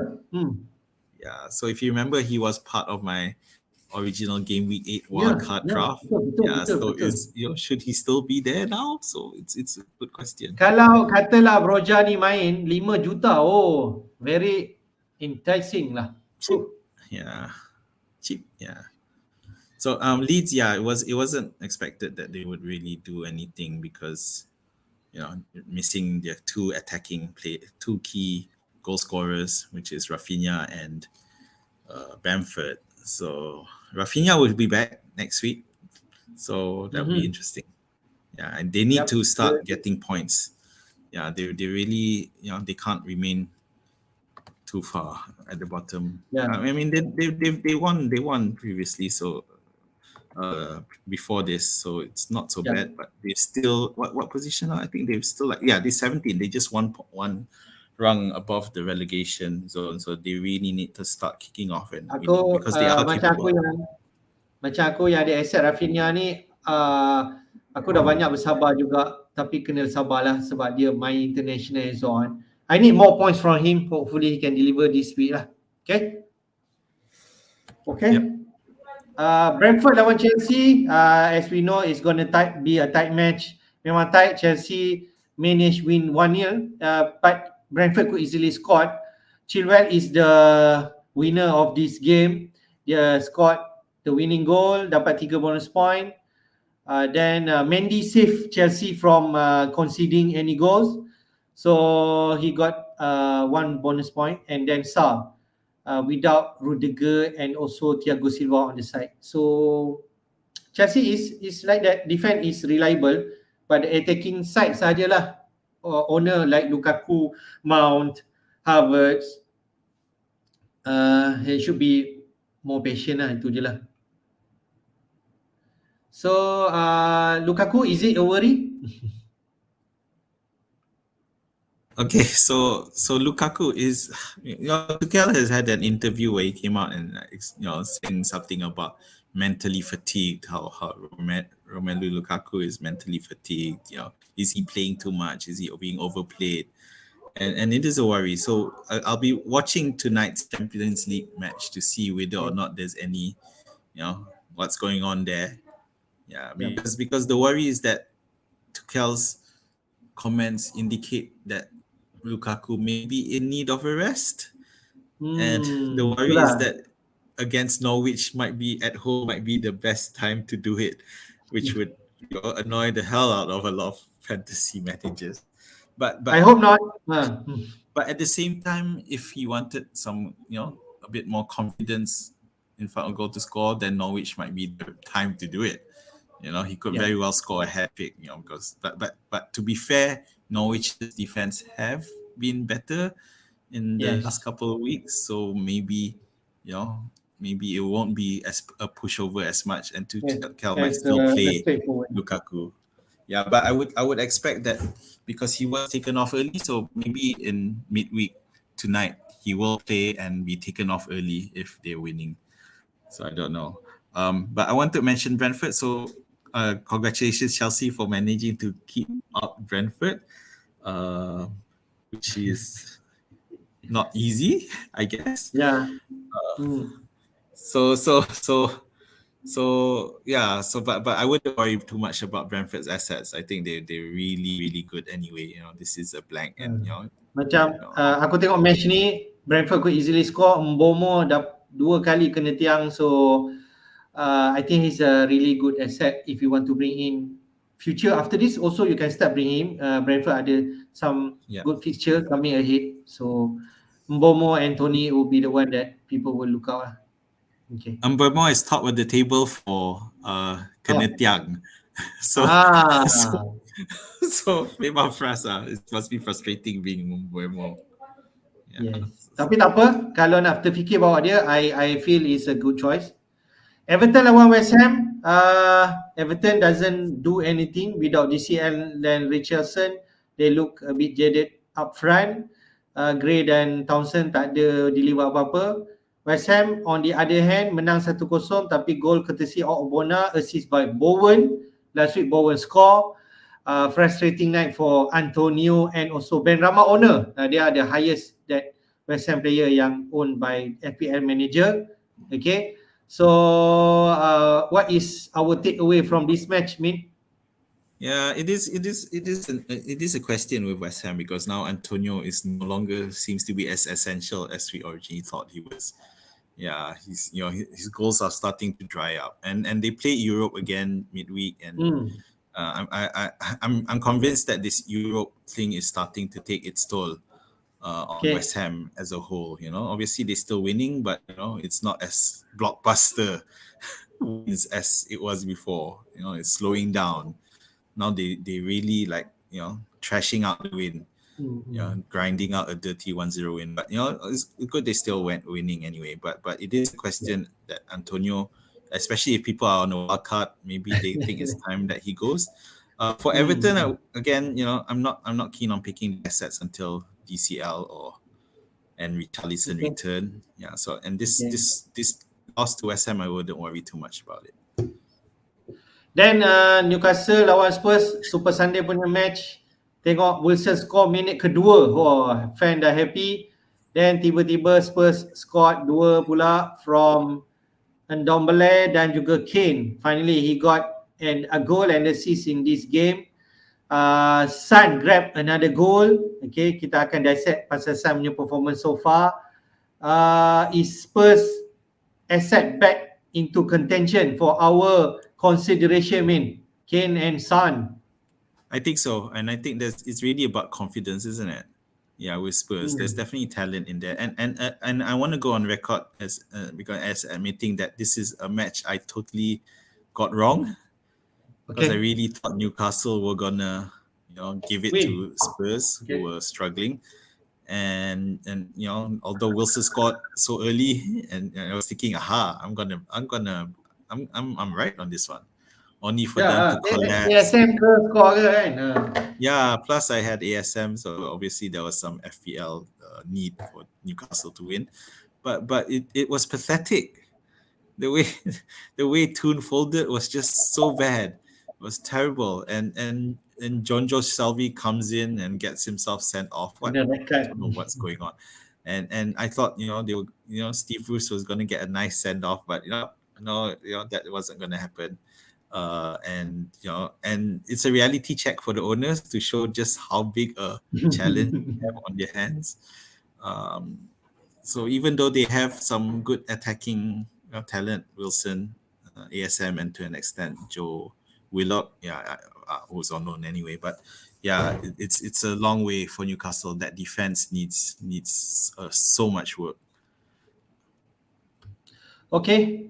Yeah. So if you remember, he was part of my original game week 8 wildcard draft. Betul. Should he still be there now? So it's a good question. Kalau katalah Broja ni main 5 juta, very enticing lah. Cheap. So Leeds, it wasn't expected that they would really do anything, because missing their two key goal scorers, which is Rafinha and Bamford. So Rafinha will be back next week, so that'll be interesting. Yeah, and they need to start getting points. Yeah, they really they can't remain too far at the bottom. Yeah, I mean they won previously, so before this, so it's not so bad. But they still what position? I think they're still they're 17. They just one rung above the relegation zone, so they really need to start kicking off and because they are capable. Macam aku yang ada aset Rafinha ni, aku dah banyak bersabar juga, tapi kena sabarlah sebab dia main international and so on. I need more points from him. Hopefully he can deliver this week lah. Okay. Yep. Brentford lawan Chelsea, as we know, it's going to be a tight match. Memang tight. Chelsea managed win 1-0, but Brentford could easily score. Chilwell is the winner of this game. Dia scored the winning goal, dapat 3 bonus point. Then Mendy saved Chelsea from conceding any goals, so he got 1 bonus point. And then Salah, without Rudiger and also Thiago Silva on the side. So Chelsea is like that. Defense is reliable, but the attacking side sajalah owner like Lukaku, Mount, Havertz, he should be more patient lah, itu je lah. So Lukaku, is it a worry? Okay, so Lukaku Tuchel has had an interview where he came out and saying something about mentally fatigued. How Romelu Lukaku is mentally fatigued. Is he playing too much? Is he being overplayed? And it is a worry. So I'll be watching tonight's Champions League match to see whether or not there's any, what's going on there. Yeah, because the worry is that Tuchel's comments indicate that Lukaku may be in need of a rest. And the worry is that against Norwich might be the best time to do it, which would annoy the hell out of a lot of fantasy managers. But I hope not. But at the same time, if he wanted some, a bit more confidence in front of goal to score, then Norwich might be the time to do it. He could very well score a hat trick, because but to be fair, Norwich's defense have been better in the last couple of weeks, so maybe maybe it won't be as a pushover as much, and Tuchel might still play Lukaku. Yeah, but I would expect that because he was taken off early, so maybe in midweek tonight he will play and be taken off early if they're winning. So I don't know. But I want to mention Brentford. So congratulations, Chelsea, for managing to keep up Brentford, which is not easy, I guess. Yeah. But I wouldn't worry too much about Brentford's assets. I think they're really, really good anyway. This is a blank, and macam aku tengok match ni Brentford could easily score. Mbomo dah 2 kali kena tiang, so I think he's a really good asset if you want to bring in future. After this also you can start bring him. Brentford ada some good fixture coming ahead, so Mbomo and Tony will be the one that people will look out. Okay. Mbomo is top of the table for kena tiang. So memang frust. It must be frustrating being Mbomo. Yes. Tapi tak apa, kalau nak terfikir bawa dia, I feel it's a good choice. Everton lawan West Ham. Everton doesn't do anything without DCL dan Richarlison. They look a bit jaded up front. Gray dan Townsend tak ada deliver apa-apa. West Ham on the other hand menang 1-0, tapi gol courtesy of Obona, assist by Bowen. Last week Bowen score. Frustrating night for Antonio and also Ben Rama owner. They are the highest that West Ham player yang owned by FPL manager. Okay. So what is our takeaway from this match, Min? Yeah, it is a question with West Ham, because now Antonio is no longer seems to be as essential as we originally thought he was. Yeah, his goals are starting to dry up, and they play Europe again midweek, and I'm convinced that this Europe thing is starting to take its toll on West Ham as a whole. Obviously they're still winning, but it's not as blockbuster wins as it was before. It's slowing down. Now they really trashing out the win, grinding out a dirty 1-0 win. But it's good they still went winning anyway. But it is a question that Antonio, especially if people are on a wild card, maybe they think it's time that he goes. For Everton, again, I'm not keen on picking the assets until DCL and Richarlison return. Yeah. So this loss to West Ham, I wouldn't worry too much about it. Then Newcastle lawan Spurs, Super Sunday punya match. Tengok Wilson score minit kedua. Fan dah happy. Then tiba-tiba Spurs scored 2 pula from Ndombele dan juga Kane. Finally he got a goal and assist in this game. Son grab another goal. Okay, kita akan dissect pasal Son punya performance so far. Is Spurs asset back into contention for our consideration, Kane and Son? I think so, and I think it's really about confidence, isn't it? Yeah, with Spurs, there's definitely talent in there, and I want to go on record as admitting that this is a match I totally got wrong, because I really thought Newcastle were gonna give it to Spurs, who were struggling. And although Wilson scored so early, and I was thinking, I'm right on this one. Only for them to collapse. ASM score kan? Yeah, plus I had ASM, so obviously there was some FPL need for Newcastle to win, but it was pathetic. the way the way Toon folded was just so bad. It was terrible. And John Joe Shelby comes in and gets himself sent off. What, Kena red I card. don't know what's going on. And I thought, they were, Steve Bruce was going to get a nice send off, but no, that wasn't going to happen. And it's a reality check for the owners to show just how big a challenge they have on their hands. So even though they have some good attacking talent, Wilson, ASM, and to an extent Joe Willock, who's unknown anyway, but yeah, it's a long way for Newcastle. That defense needs so much work. Okay,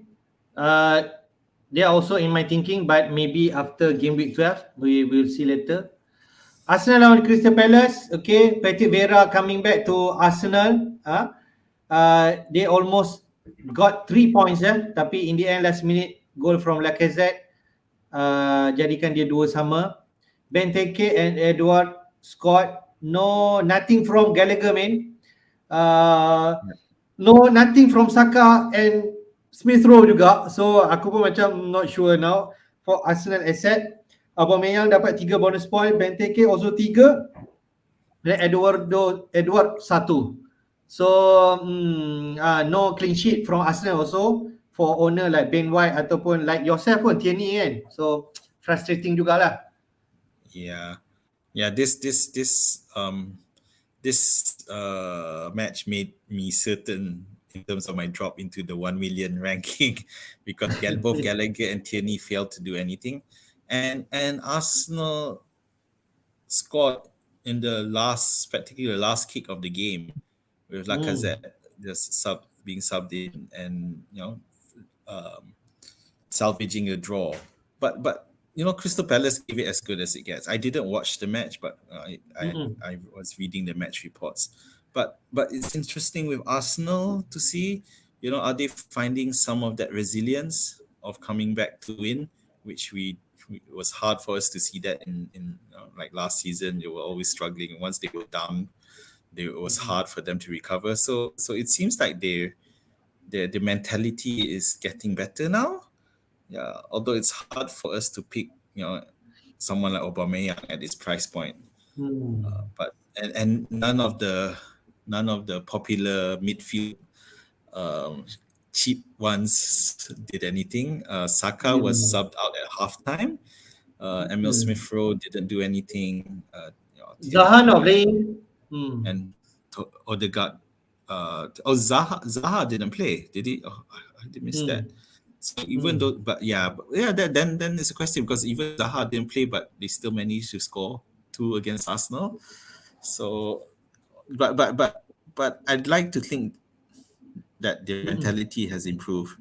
they are also in my thinking, but maybe after game week 12, we will see later. Arsenal lawan Crystal Palace. Okay, Patrick Vieira coming back to Arsenal. They almost got 3 points tapi in the end last minute goal from Lacazette jadikan dia 2 sama. Benteke and Edward scored. No, nothing from Gallagher, man. No, nothing from Saka and Smith Rowe juga. So aku pun macam not sure now for Arsenal asset. Aubameyang dapat 3 bonus point, Benteke also 3, dan Edward 1. So no clean sheet from Arsenal also for owner like Ben White ataupun like yourself pun Tierney kan. So frustrating jugalah. Yeah. This match made me certain in terms of my drop into the 1 million ranking because both Gallagher and Tierney failed to do anything, and Arsenal scored in the last kick of the game with Lacazette just being subbed in and salvaging a draw. But Crystal Palace gave it as good as it gets. I didn't watch the match, but I was reading the match reports. But it's interesting with Arsenal to see, are they finding some of that resilience of coming back to win, which it was hard for us to see that in like last season. They were always struggling. Once they were down, it was hard for them to recover. So it seems like the mentality is getting better now. Yeah, although it's hard for us to pick, someone like Aubameyang at this price point. But and none of the popular midfield cheap ones did anything. Saka was subbed out at halftime. Emil Smith Rowe didn't do anything. Zaha not playing. And Odegaard. Zaha didn't play, did he? Oh, I did miss that. So even though, then it's a question because even Zaha didn't play, but they still managed to score 2 against Arsenal. So, but I'd like to think that their mentality has improved.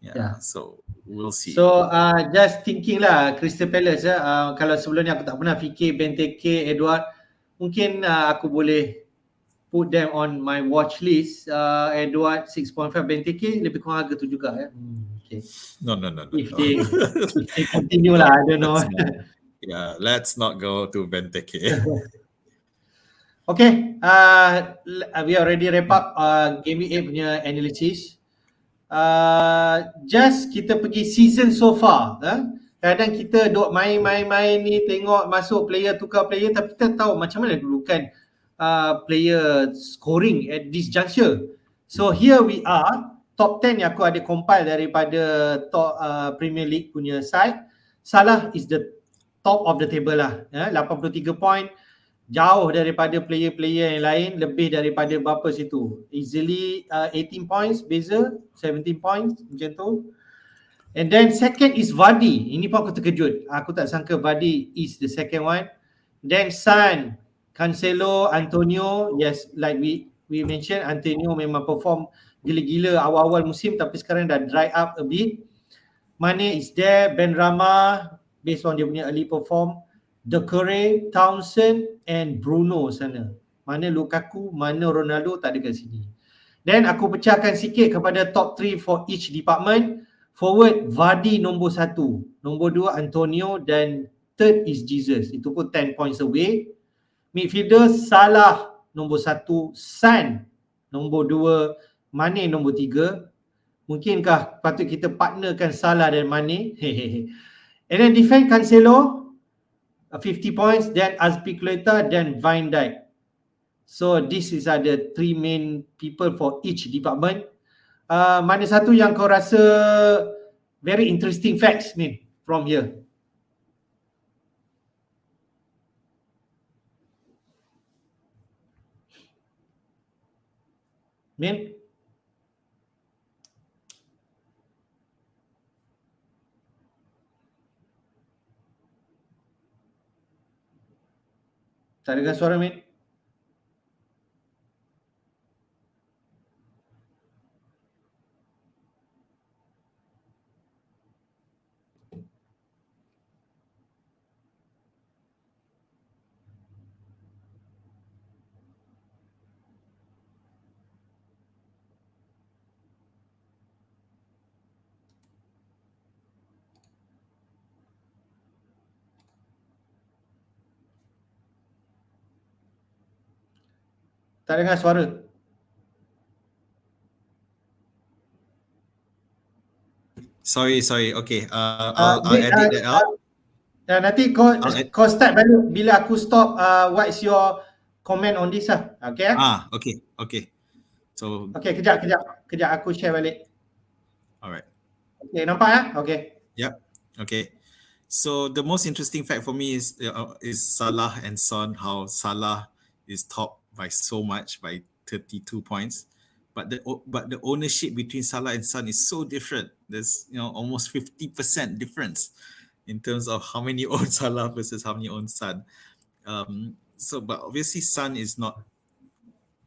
Yeah. So we'll see. So just thinking lah, Crystal Palace kalau sebelum ni aku tak pernah fikir Benteke, Edward, mungkin aku boleh put them on my watch list. Edward 6.5, Benteke lebih kurang harga tu juga ya. Okay. No. If they continue lah, I don't know. Let's not go to Benteke. Okay, we already wrap up Game Week 8 punya analysis. Just kita pergi season so far. Kadang kita duk main ni, tengok masuk player, tukar player, tapi kita tahu macam mana kedudukan player scoring at this juncture. So here we are, top 10 yang aku ada compile daripada top Premier League punya side. Salah is the top of the table lah, 83 point, jauh daripada player-player yang lain, lebih daripada berapa situ, easily 18 points beza, 17 points macam tu. And then second is Vardy. Ini pun aku terkejut, aku tak sangka Vardy is the second one. Then Son, Cancelo, Antonio. Yes, like we mentioned, Antonio memang perform gila-gila awal-awal musim tapi sekarang dah dry up a bit. Mane is there, Ben Rama based on dia punya early perform, Doucouré, Townsend and Bruno sana. Mana Lukaku, mana Ronaldo, tak ada kat sini. Then aku pecahkan sikit kepada top 3 for each department. Forward, Vardy nombor 1, nombor 2 Antonio, dan third is Jesus. Itu pun 10 points away. Midfielder, Salah nombor 1, Son nombor 2, Mane nombor 3. Mungkinkah patut kita partnerkan Salah dan Mane? And then defend Cancelo 50 points, then Azpilicueta, then Van Dijk. So this is the 3 main people for each department. Mana satu yang kau rasa very interesting facts, Min, from here? Min? Tak dengar suara, Min? Tak dengar suara. Sorry. Okay, I'll edit that out. Nanti kau start balik bila aku stop. What's your comment on this lah? Okay? Okay. So okay, kejap aku share balik. Alright. Okay, nampak Okay. Yep. Okay. So the most interesting fact for me is Salah and Son. How Salah is top by so much, by 32 points, but the ownership between Salah and Son is so different. There's almost 50% difference in terms of how many own Salah versus how many own Son. But obviously Son is not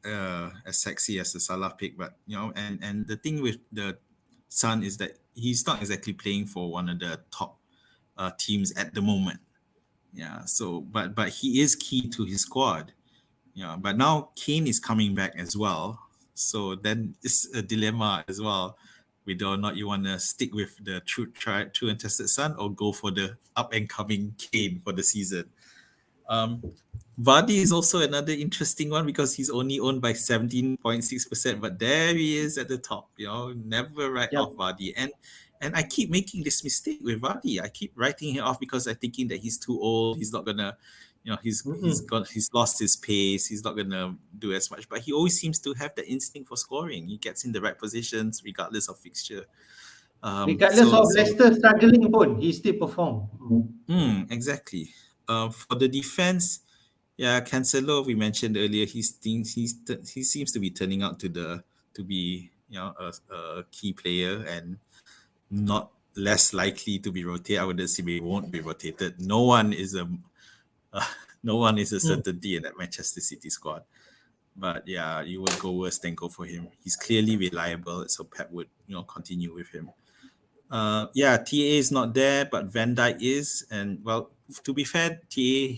as sexy as the Salah pick, but and the thing with the Son is that he's not exactly playing for one of the top teams at the moment. Yeah. So, but he is key to his squad. Yeah. But now Kane is coming back as well. So then it's a dilemma as well, whether or not you want to stick with the true and tested Son or go for the up and coming Kane for the season. Vardy is also another interesting one because he's only owned by 17.6%, but there he is at the top. Never write off Vardy. And I keep making this mistake with Vardy. I keep writing him off because I'm thinking that he's too old. He's not gonna, he's lost his pace. He's not gonna do as much. But he always seems to have the instinct for scoring. He gets in the right positions regardless of fixture. Regardless of Leicester struggling pun, he still perform. Exactly. For the defense, Cancelo, we mentioned earlier, he seems to be turning out to be a key player and not less likely to be rotated. I would say he won't be rotated. No one is a certainty in that Manchester City squad. But you would go worse than go for him. He's clearly reliable, so Pep would continue with him. TA is not there, but Van Dijk is, and well, to be fair, TA,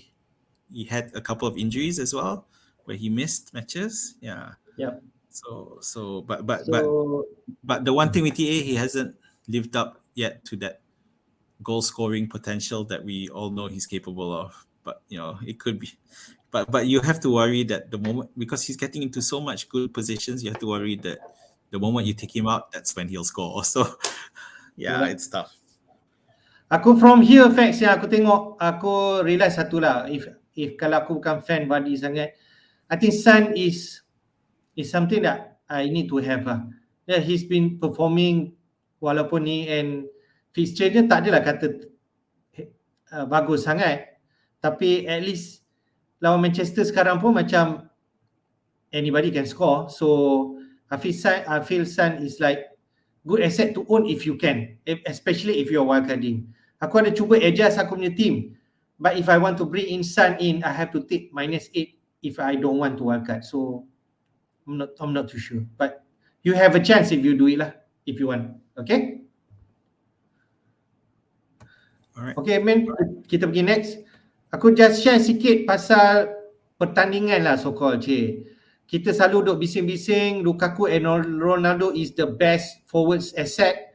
he had a couple of injuries as well, where he missed matches. Yeah. But the one thing with TA, he hasn't lived up yet to that goal scoring potential that we all know he's capable of. But it could be. But you have to worry that the moment, because he's getting into so much good positions, you have to worry that the moment you take him out, that's when he'll score. So it's tough. Aku from here facts yang aku tengok, aku realise satu lah. If kalau aku bukan fan Vardy sangat, I think Son is something that I need to have lah. Yeah, he's been performing walaupun ni, and fixture dia tak adalah kata bagus sangat, tapi at least lawan Manchester sekarang pun macam anybody can score. So I feel Son is like good asset to own if you can, especially if you're wildcarding. Aku ada cuba adjust aku punya team, but if I want to bring in Son in, I have to take -8 if I don't want to wildcard. So I'm not too sure, but you have a chance if you do it lah, if you want. Okay? Alright. Okay, man, kita pergi next. Aku just share sikit pasal pertandingan lah, so-called, kita selalu duk bising-bising Lukaku and Ronaldo is the best forwards asset,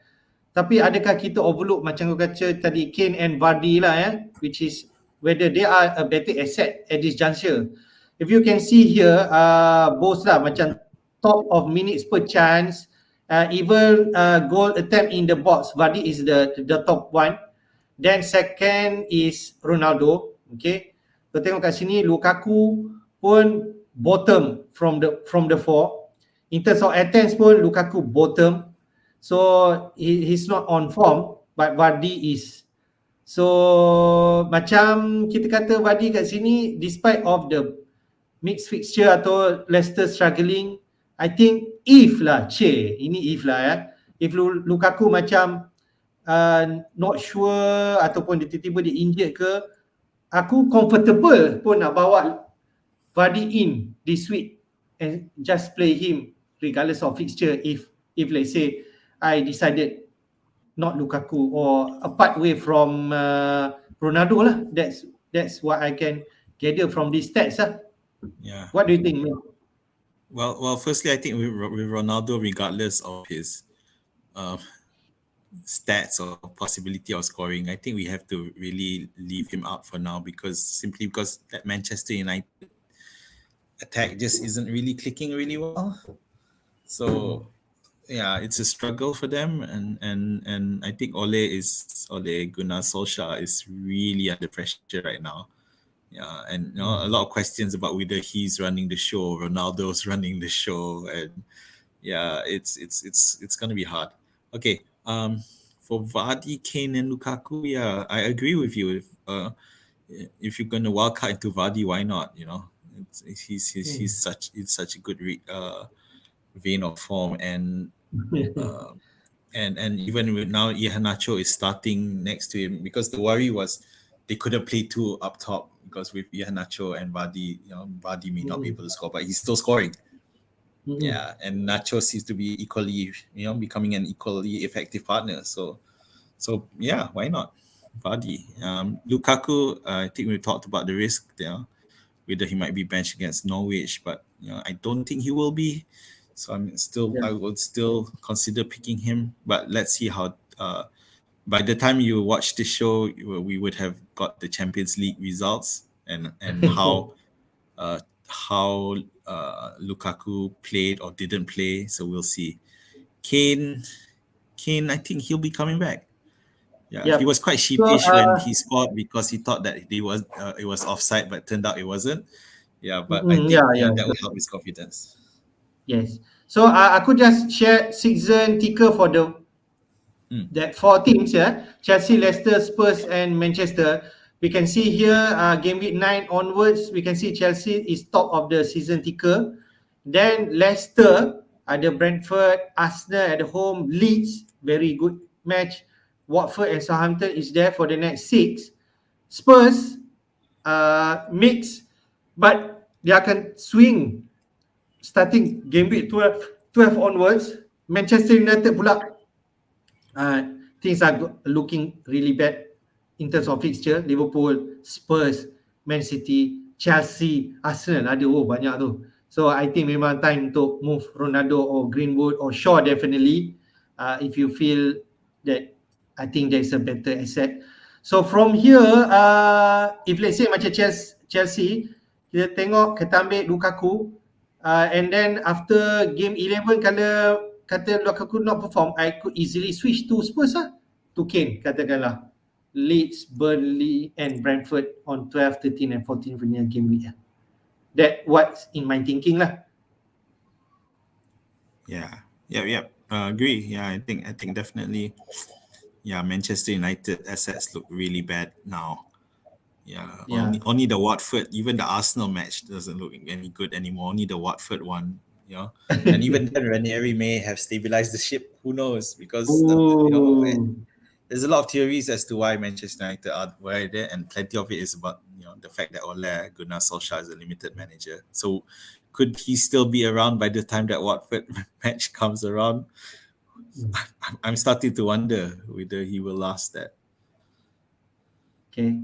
tapi adakah kita overlook macam kau kata tadi Kane and Vardy lah, which is whether they are a better asset at this juncture. If you can see here, both lah macam top of minutes per chance even goal attempt in the box, Vardy is the top one. Then second is Ronaldo. Okay, kita tengok kat sini Lukaku pun bottom from the four. In terms of attempts pun Lukaku bottom. So he's not on form, but Vardy is. So macam kita kata Vardy kat sini, despite of the mixed fixture atau Leicester struggling, I think if lah, ini if lah ya. If Lukaku macam not sure ataupun dia tiba-tiba dia injured ke, aku comfortable pun nak bawa Vardy in this week and just play him regardless of fixture. If let's say I decided not Lukaku or apart way from Ronaldo lah. That's what I can gather from these stats lah. Yeah. What do you think? Well, firstly, I think with Ronaldo, regardless of his stats or possibility of scoring, I think we have to really leave him out for now because that Manchester United attack just isn't really clicking really well. So yeah, it's a struggle for them, and I think Ole Gunnar Solskjaer is really under pressure right now. Yeah, and a lot of questions about whether he's running the show, Ronaldo's running the show, and yeah, it's gonna be hard. Okay, for Vardy, Kane, and Lukaku, yeah, I agree with you. If you're gonna wildcard into Vardy, why not? He's such a good vein of form, and even with now Iheanacho is starting next to him, because the worry was they couldn't play two up top because with Iheanacho and Vardy, Vardy may not be able to score, but he's still scoring. Yeah, and Nacho seems to be equally, becoming an equally effective partner. So yeah, why not Vardy? Lukaku, I think we talked about the risk there, whether he might be benched against Norwich, but I don't think he will be. So I would still consider picking him. But let's see how. By the time you watch the show, we would have got the Champions League results and how Lukaku played or didn't play. So we'll see. Kane, I think he'll be coming back. Yeah, he was quite sheepish when he scored because he thought that it was offside, but turned out it wasn't. Yeah, but I think that will help his confidence. Yes. So aku just share season ticker for that four teams, Chelsea, Leicester, Spurs and Manchester. We can see here game week 9 onwards, we can see Chelsea is top of the season ticker. Then Leicester ada Brentford, Arsenal at home, Leeds, very good match. Watford and Southampton is there for the next 6. Spurs mix, but dia akan swing starting game week 12 onwards. Manchester United pula things are looking really bad in terms of fixture. Liverpool, Spurs, Man City, Chelsea, Arsenal ada banyak tu. So I think memang time untuk move Ronaldo or Greenwood or Shaw definitely, if you feel that I think there's a better asset. So from here, if let's say macam Chelsea, kita tengok kita ambil Lukaku, and then after game 11 kalau kata Lukaku not perform, I could easily switch to Spurs to Kane katakanlah. Leeds, Burnley and Brentford on 12, 13 and 14 punya game week. That what's in my thinking lah. Yeah. Agree. Yeah, I think definitely. Yeah, Manchester United assets look really bad now. Yeah. Only the Watford, even the Arsenal match doesn't look any good anymore. Only the Watford one, and even then Ranieri may have stabilized the ship. Who knows? Because there's a lot of theories as to why Manchester United are where they're, and plenty of it is about the fact that Ole Gunnar Solskjaer is a limited manager. So could he still be around by the time that Watford match comes around? I'm starting to wonder whether he will last that. Okay,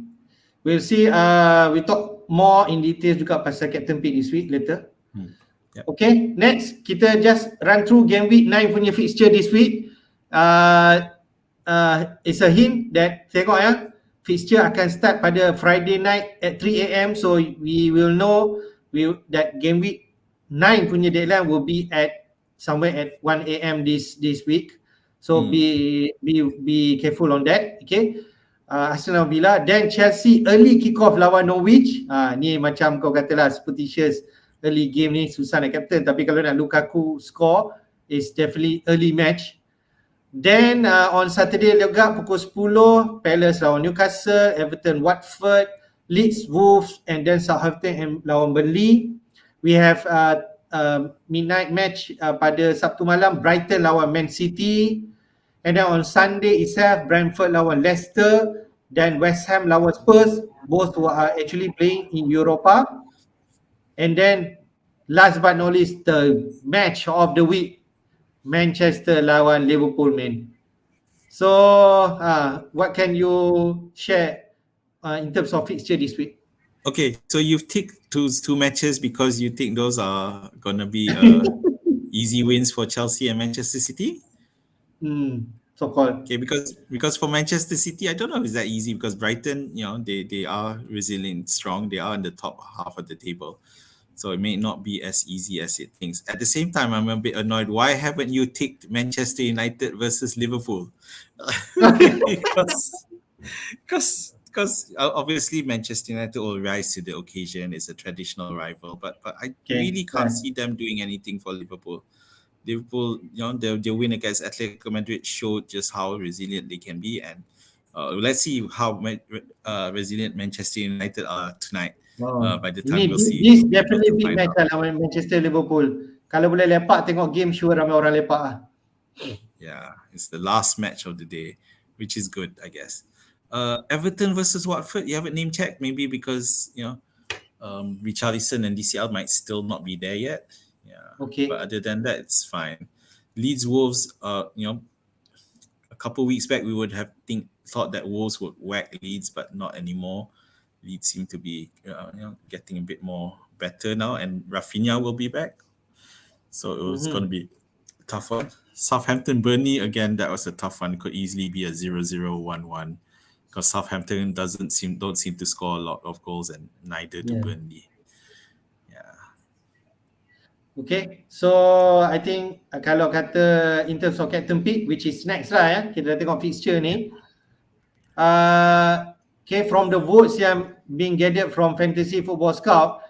we'll see. We talk more in details juga pasal Captain Pick this week later. Yep. Okay, next kita just run through game week 9 punya fixture this week. It's a hint that tengok fixture akan start pada Friday night at 3 AM. So we will know that game week 9 punya deadline will be at somewhere at 1 a.m. this week. So be careful on that. Okay. Arsenal Villa, then Chelsea early kick-off lawan Norwich. Ni macam kau katalah superstitious early game ni susah nak captain, tapi kalau nak Lukaku score is definitely early match. Then on Saturday juga pukul 10 Palace lawan Newcastle, Everton Watford, Leeds Wolves, and then Southampton lawan Burnley. We have midnight match pada Sabtu malam, Brighton lawan Man City. And then on Sunday itself, Brentford lawan Leicester, then West Ham lawan Spurs. Both are actually playing in Europa. And then last but not least, the match of the week, Manchester lawan Liverpool, man. So what can you share in terms of fixture this week? Okay, so you've ticked two matches because you think those are gonna be easy wins for Chelsea and Manchester City. So-called. Okay, because for Manchester City, I don't know if it's that easy because Brighton, they are resilient, strong. They are in the top half of the table, so it may not be as easy as it thinks. At the same time, I'm a bit annoyed. Why haven't you ticked Manchester United versus Liverpool? because obviously Manchester United will rise to the occasion. It's a traditional rival, but I really can't see them doing anything for Liverpool. Liverpool, their win against Atletico Madrid showed just how resilient they can be, and let's see how resilient Manchester United are tonight. By the time we'll see. This definitely big match lah lawan Manchester Liverpool. Kalau boleh lepak tengok game, sure ramai orang lepak lah. Yeah, it's the last match of the day, which is good, I guess. Everton versus Watford, you haven't name checked, maybe because Richarlison and DCL might still not be there yet. Yeah. Okay. But other than that, it's fine. Leeds Wolves, a couple weeks back we would have thought that Wolves would whack Leeds, but not anymore. Leeds seem to be getting a bit more better now, and Rafinha will be back. So it was going to be a tough one. Southampton Burnley, again, that was a tough one. It could easily be a 0-0, 1-1. Because Southampton don't seem to score a lot of goals, and neither do Burnley. Yeah. Okay, so I think kalau kata in terms of captain pick, which is next lah ya, kita tengok fixture ni. Okay, from the votes yang being gathered from Fantasy Football Scout,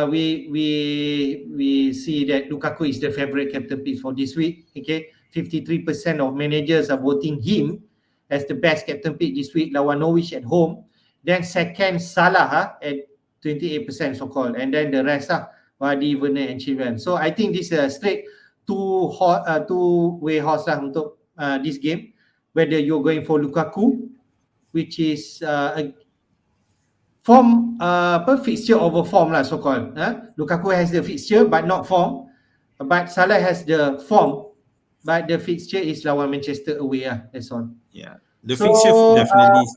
we see that Lukaku is the favorite captain pick for this week. Okay, 53% of managers are voting him as the best captain pick this week lawan Norwich at home. Then second Salah at 28% so-called, and then the rest Vardy, Werner and Chilwell. So I think this is a straight two-way horse lah untuk this game. Whether you're going for Lukaku, which is a form fixture over form lah so-called. Lukaku has the fixture but not form. But Salah has the form, but the fixture is lawan Manchester away lah. That's all. Yeah, the fixture definitely.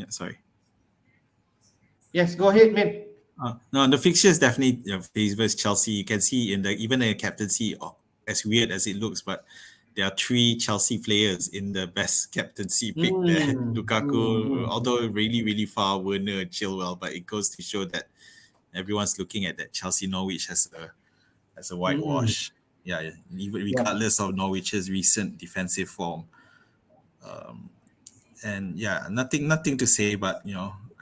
Sorry. Yes, go ahead, man. No, the fixture is definitely favors Chelsea. You can see even the captaincy, as weird as it looks, but there are 3 Chelsea players in the best captaincy pick there. Lukaku, although really, really far, Werner, Chilwell, but it goes to show that everyone's looking at that Chelsea Norwich as a whitewash. Yeah, even regardless of Norwich's recent defensive form. And yeah, nothing to say, but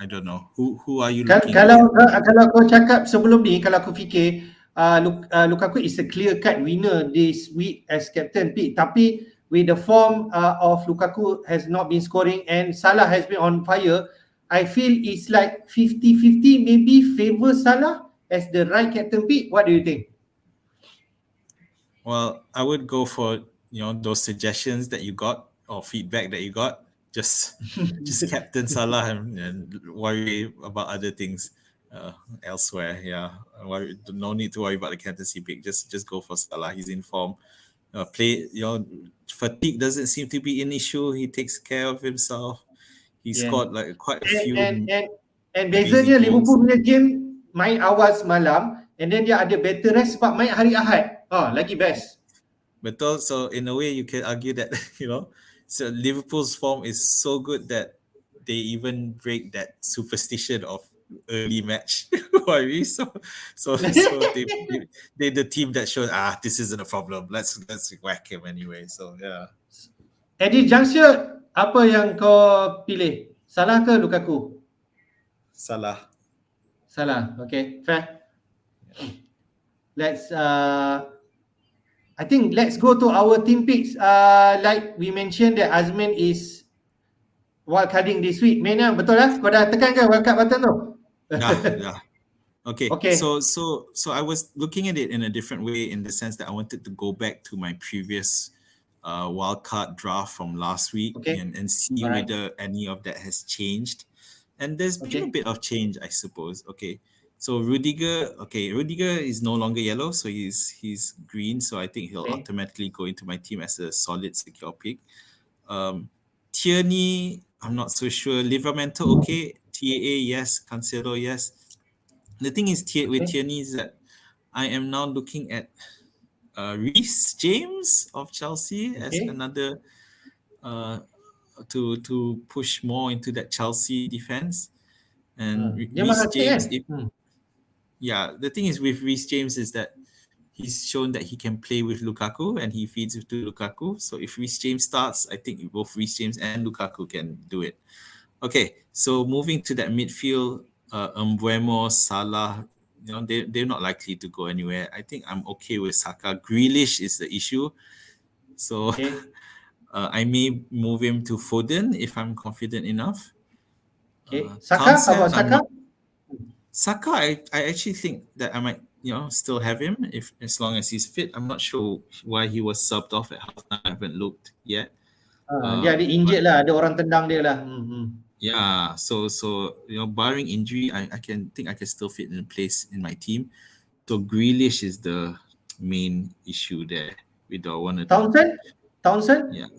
I don't know. Who are you looking at? Kalau kau cakap sebelum ni, kalau aku fikir Lukaku is a clear-cut winner this week as captain pick. Tapi with the form of Lukaku has not been scoring and Salah has been on fire, I feel it's like 50-50 maybe favor Salah as the right captain pick. What do you think? Well, I would go for those suggestions that you got or feedback that you got. Just captain Salah and worry about other things elsewhere. Yeah, no need to worry about the captaincy pick. Just go for Salah. He's in form. Fatigue doesn't seem to be an issue. He takes care of himself. He scored like quite a few. And bezanya Liverpool punya game main awal semalam, and then dia ada better rest sebab main hari Ahad. Lagi best. Betul. So in a way, you can argue that so Liverpool's form is so good that they even break that superstition of early match. So they the team that showed this isn't a problem. Let's whack him anyway. So yeah. At this juncture, apa yang kau pilih? Salah ke Lukaku? Salah. Salah. Okay, fair. Let's I think let's go to our team picks. Like we mentioned that Azman is wildcarding this week. Main betul lah? Kau dah tekan ke wildcard button tu? Yeah. Okay. Okay. So I was looking at it in a different way in the sense that I wanted to go back to my previous wildcard draft from last week and see whether any of that has changed. And there's been a bit of change, I suppose. Okay. So Rudiger is no longer yellow, so he's green. So I think he'll automatically go into my team as a solid, secure pick. Tierney, I'm not so sure. Livramento, okay. TAA, yes. Cancelo, yes. The thing is, with Tierney is that I am now looking at Reece James of Chelsea as another to push more into that Chelsea defense. And Reece James, the thing is with Reece James is that he's shown that he can play with Lukaku and he feeds to Lukaku. So if Reece James starts, I think both Reece James and Lukaku can do it. Okay, so moving to that midfield, Mbeumo, Salah, they're not likely to go anywhere. I think I'm okay with Saka. Grealish is the issue. So I may move him to Foden if I'm confident enough. Saka, how about Saka? Saka, I actually think that I might, still have him as long as he's fit. I'm not sure why he was subbed off at halftime. I haven't looked yet. Dia ada injured lah, ada orang tendang dia lah. Yeah, so barring injury, I can still fit in place in my team. So Grealish is the main issue there. We don't want to. Townsend? Yeah,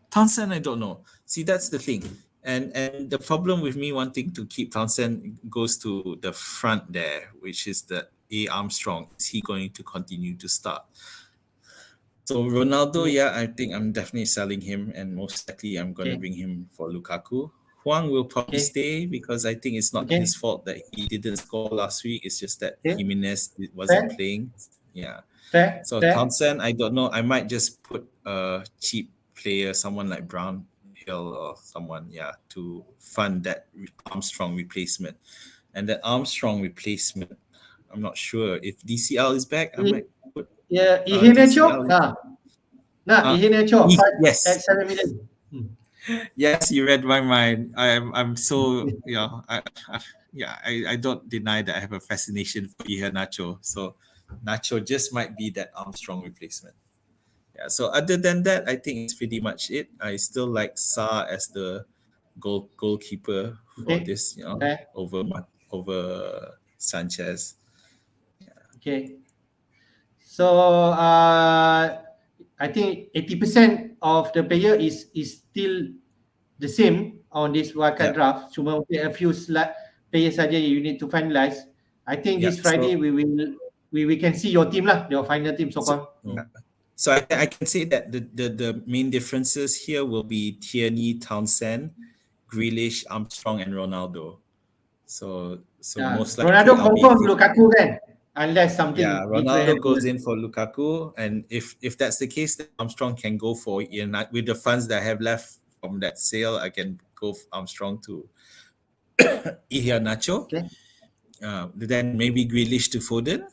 Townsend. I don't know. See, that's the thing. And the problem with me wanting to keep Townsend goes to the front there, which is the A. Armstrong. Is he going to continue to start? So Ronaldo, I think I'm definitely selling him, and most likely I'm going to bring him for Lukaku. Huang will probably stay because I think it's not his fault that he didn't score last week. It's just that Jimenez wasn't playing. Yeah. So Townsend, I don't know. I might just put a cheap player, someone like Brown or someone, to fund that Armstrong replacement. And that Armstrong replacement, I'm not sure if DCL is back. I might put Iheanacho. Iheanacho. Yes. At 7 million. Yes, you read my mind. I'm so I don't deny that I have a fascination for Iheanacho. So Nacho just might be that Armstrong replacement. Yeah, so other than that, I think it's pretty much it. I still like Sa as the goalkeeper for this, over Sanchez. Yeah. Okay. So I think 80% of the player is still the same on this wildcard draft. Cuma a few players saja you need to finalize. I think this Friday we can see your team lah, your final team so far. So I can say that the main differences here will be Tierney, Townsend, Grealish, Armstrong, and Ronaldo. So most likely Ronaldo confirm Lukaku kan, unless something Ronaldo goes in for Lukaku, and if that's the case, then Armstrong can go for with the funds that I have left from that sale. I can go Armstrong to Iheanacho. Then maybe Grealish to Foden.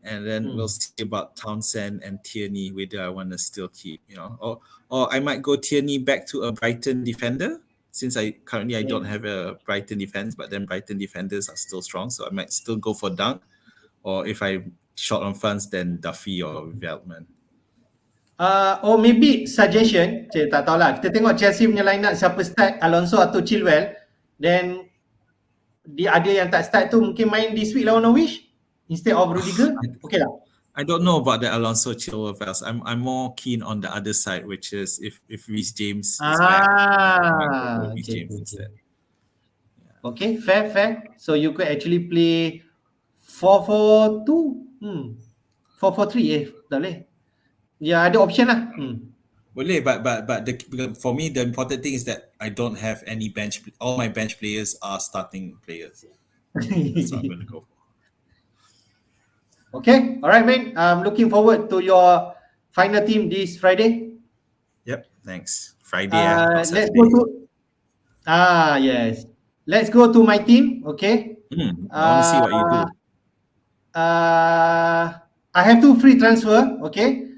And then we'll see about Townsend and Tierney, whether I want to still keep, or I might go Tierney back to a Brighton defender, since I don't have a Brighton defense, but then Brighton defenders are still strong, so I might still go for Dunk, or if I'm short on funds, then Duffy or Veltman. Or maybe suggestion, tak tahulah. Kita tengok Chelsea punya line up siapa start, Alonso atau Chilwell. Then ada yang tak start tu mungkin main this week lawan Norwich instead of Rudiger. Okay lah. I don't know about the Alonso Chilwell. I'm more keen on the other side, which is if Reece James is back, Reece James instead. Okay, fair. So you could actually play 4-4-2. 4-4-3 tak boleh. Ya, ada option lah. Boleh, but for me the important thing is that I don't have any bench. All my bench players are starting players. That's what I'm going to go for. Okay, all right, man. I'm looking forward to your final team this Friday. Yep, thanks. Friday, not Let's go Saturday. to yes. Let's go to my team. Okay. I want to see what you Uh, do. I have 2 free transfer. Okay.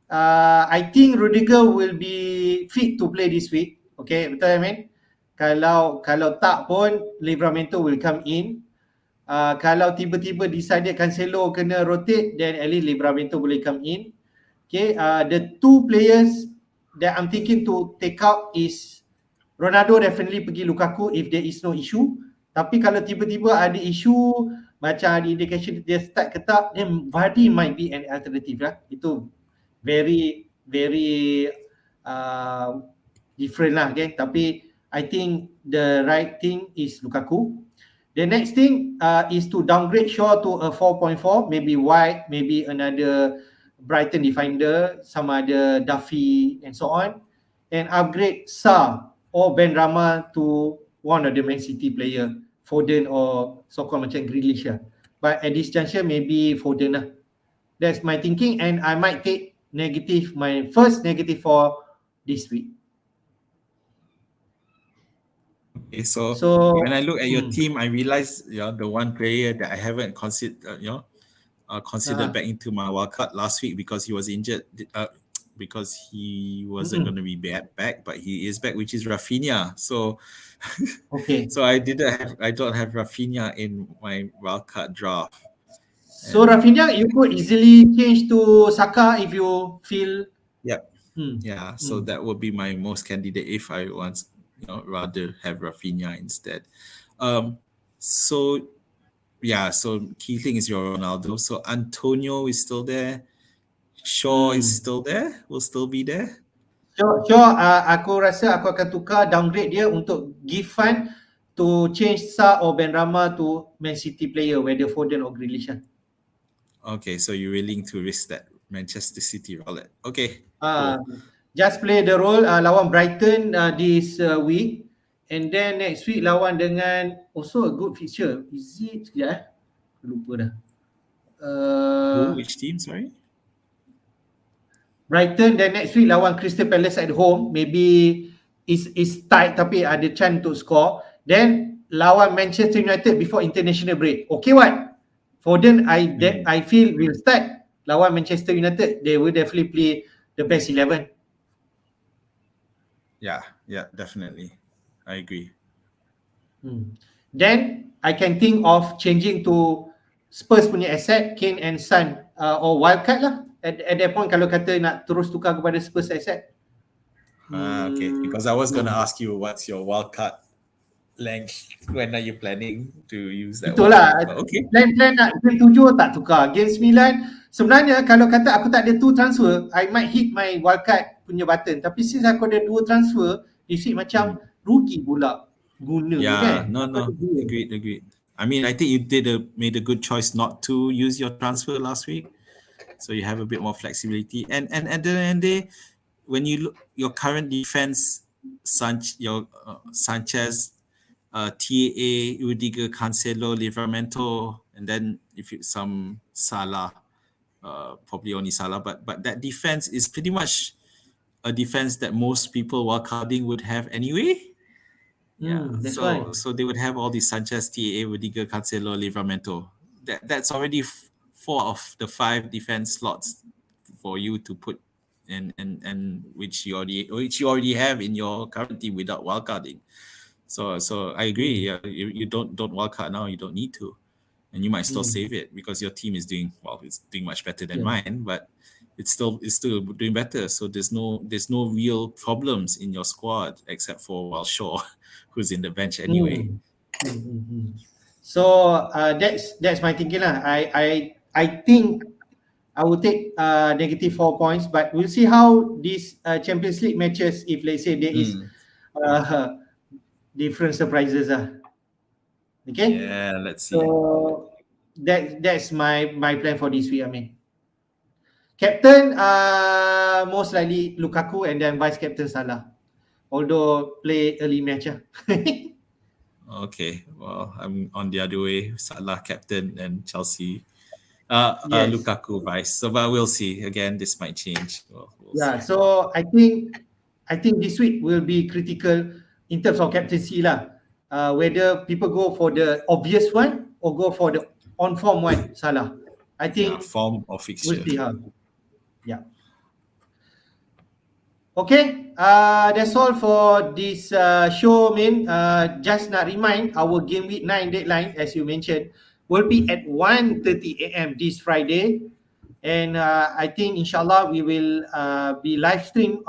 I think Rudiger will be fit to play this week. Okay, betul I mean. Kalau tak pun Livramento will come in. Kalau tiba-tiba decided Cancelo kena rotate, then at least Livramento boleh come in. Okay, the 2 players that I'm thinking to take out is Ronaldo definitely pergi Lukaku if there is no issue. Tapi kalau tiba-tiba ada issue, macam ada indication dia start ketak, then Vardy might be an alternative lah. Itu very uh, different lah, okay. Tapi I think the right thing is Lukaku. The next thing is to downgrade Shaw to a 4.4, maybe White, maybe another Brighton defender, some other Duffy and so on, and upgrade Sa or Ben Rama to one of the Man City player, Foden or so-called macam Grealish lah. But at this juncture, maybe Foden lah. That's my thinking, and I might take my first negative for this week. Okay, so when I look at your team, I realize the one player that I haven't considered back into my wildcard last week because he was injured, because he wasn't going to be back, but he is back, which is Rafinha. So, okay. So I don't have Rafinha in my wildcard draft. So Rafinha, you could easily change to Saka if you feel. Yep. Yeah. So that would be my most candidate if I want, rather have Rafinha instead. So key thing is your Ronaldo. So Antonio is still there. Shaw is still there. Will still be there. Shaw, aku rasa aku akan tukar downgrade dia untuk give fund to change Sa or Ben Rama to Man City player, whether Foden or Grealish. Okay, so you're willing to risk that Manchester City wallet. Okay, cool. Just play the role lawan Brighton this week, and then next week lawan dengan also a good fixture. Is it? Sekejap lupa dah. Which team? Sorry. Brighton, then next week lawan Crystal Palace at home. Maybe is tight tapi ada chance to score. Then lawan Manchester United before international break. Okay, what? Foden, I feel will start lawan Manchester United. They will definitely play the best 11. Yeah, definitely. I agree. Then I can think of changing to Spurs punya asset, Kane and Son, or wildcard lah. At that point kalau kata nak terus tukar kepada Spurs asset. Okay, because I was going to ask you what's your wildcard length. When are you planning to use that? Itulah. Okay. Plan nak game 7 tak tukar. Game 9 sebenarnya kalau kata aku tak ada 2 transfer, I might hit my wildcard punya button. Tapi since aku ada 2 transfer, this week macam rugi pula guna kan. No. Agreed. I mean, I think you made a good choice not to use your transfer last week. So you have a bit more flexibility. And at the end of the day, when you look your current defense, Sanchez, TAA, Rudiger, Cancelo, Livramento, and then if it's some Salah, probably only Salah, but that defense is pretty much a defense that most people wildcarding would have anyway. That's why. So they would have all these Sanchez, TAA, Rudiger, Cancelo, Livramento. That's already 4 of the 5 defense slots for you to put in, and which you already have in your current team without wildcarding. So I agree. Yeah, you don't wildcard now. You don't need to, and you might still save it because your team is doing well. It's doing much better than mine, but it's still doing better. So there's no real problems in your squad except for Shaw, who's in the bench anyway. So that's my thinking lah. I think I will take negative 4 points, but we'll see how these Champions League matches, if let's say there is different surprises. Okay? Yeah, let's see. So that's my plan for this week. I mean, captain most likely Lukaku, and then vice captain Salah. Although play early match. Okay, well, I'm on the other way. Salah captain and Chelsea, Yes. Lukaku vice. So, but we'll see. Again, this might change. We'll Yeah. see. So I think this week will be critical in terms of captaincy lah. Whether people go for the obvious one or go for the on form one, Salah. I Yeah, think form or we'll fixture. see how. Yeah. Okay, that's all for this show, Min. Just nak remind, our game week 9 deadline, as you mentioned, will be at 1:30 a.m. this Friday. And I think inshallah we will be live stream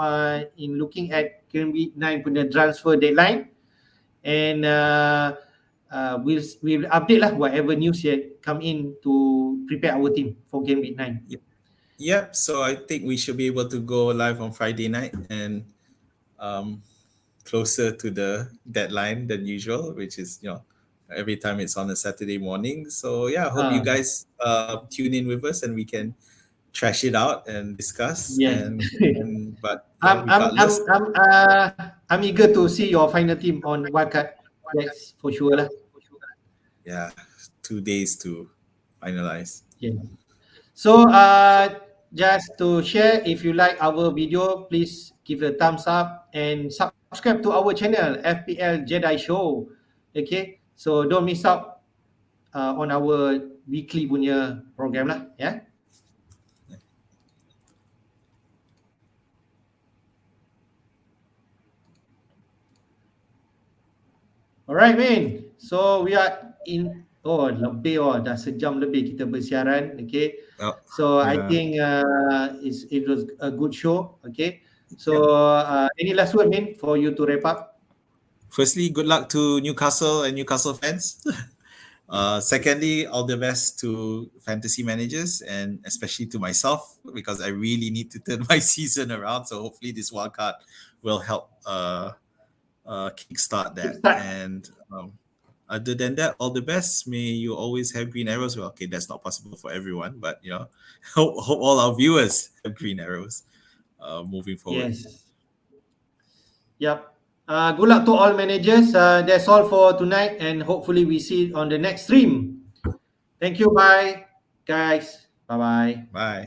in looking at game week 9 punya transfer deadline. And we'll update lah whatever news yet come in to prepare our team for game week 9. Yep. So I think we should be able to go live on Friday night and um, closer to the deadline than usual, which is every time it's on a Saturday morning. So yeah, I hope you Uh, guys tune in with us and we can trash it out and discuss. yes. And but yeah, I'm I'm I'm regardless, I'm I'm eager to see your final team on Wildcard. That's for sure lah. yeah, 2 days to finalize. Yeah. So just to share, if you like our video, please give a thumbs up and subscribe to our channel FPL Jedi Show. Okay, so don't miss out on our weekly punya program lah. Yeah. Alright, man. So we are in dah sejam lebih kita bersiaran. Okay. Well, So I yeah. think it was a good show. Okay. Yep. So any last word, man, for you to wrap up? Firstly, good luck to Newcastle and Newcastle fans. Secondly, all the best to fantasy managers and especially to myself because I really need to turn my season around. So hopefully this wildcard will help kickstart that. Kickstart. And other than that, all the best. May you always have green arrows. Well, okay, that's not possible for everyone, but hope all our viewers have green arrows moving forward. Yes. Yep. Good luck to all managers. That's all for tonight, and hopefully we see you on the next stream. Thank you. Bye, guys. Bye bye. Bye.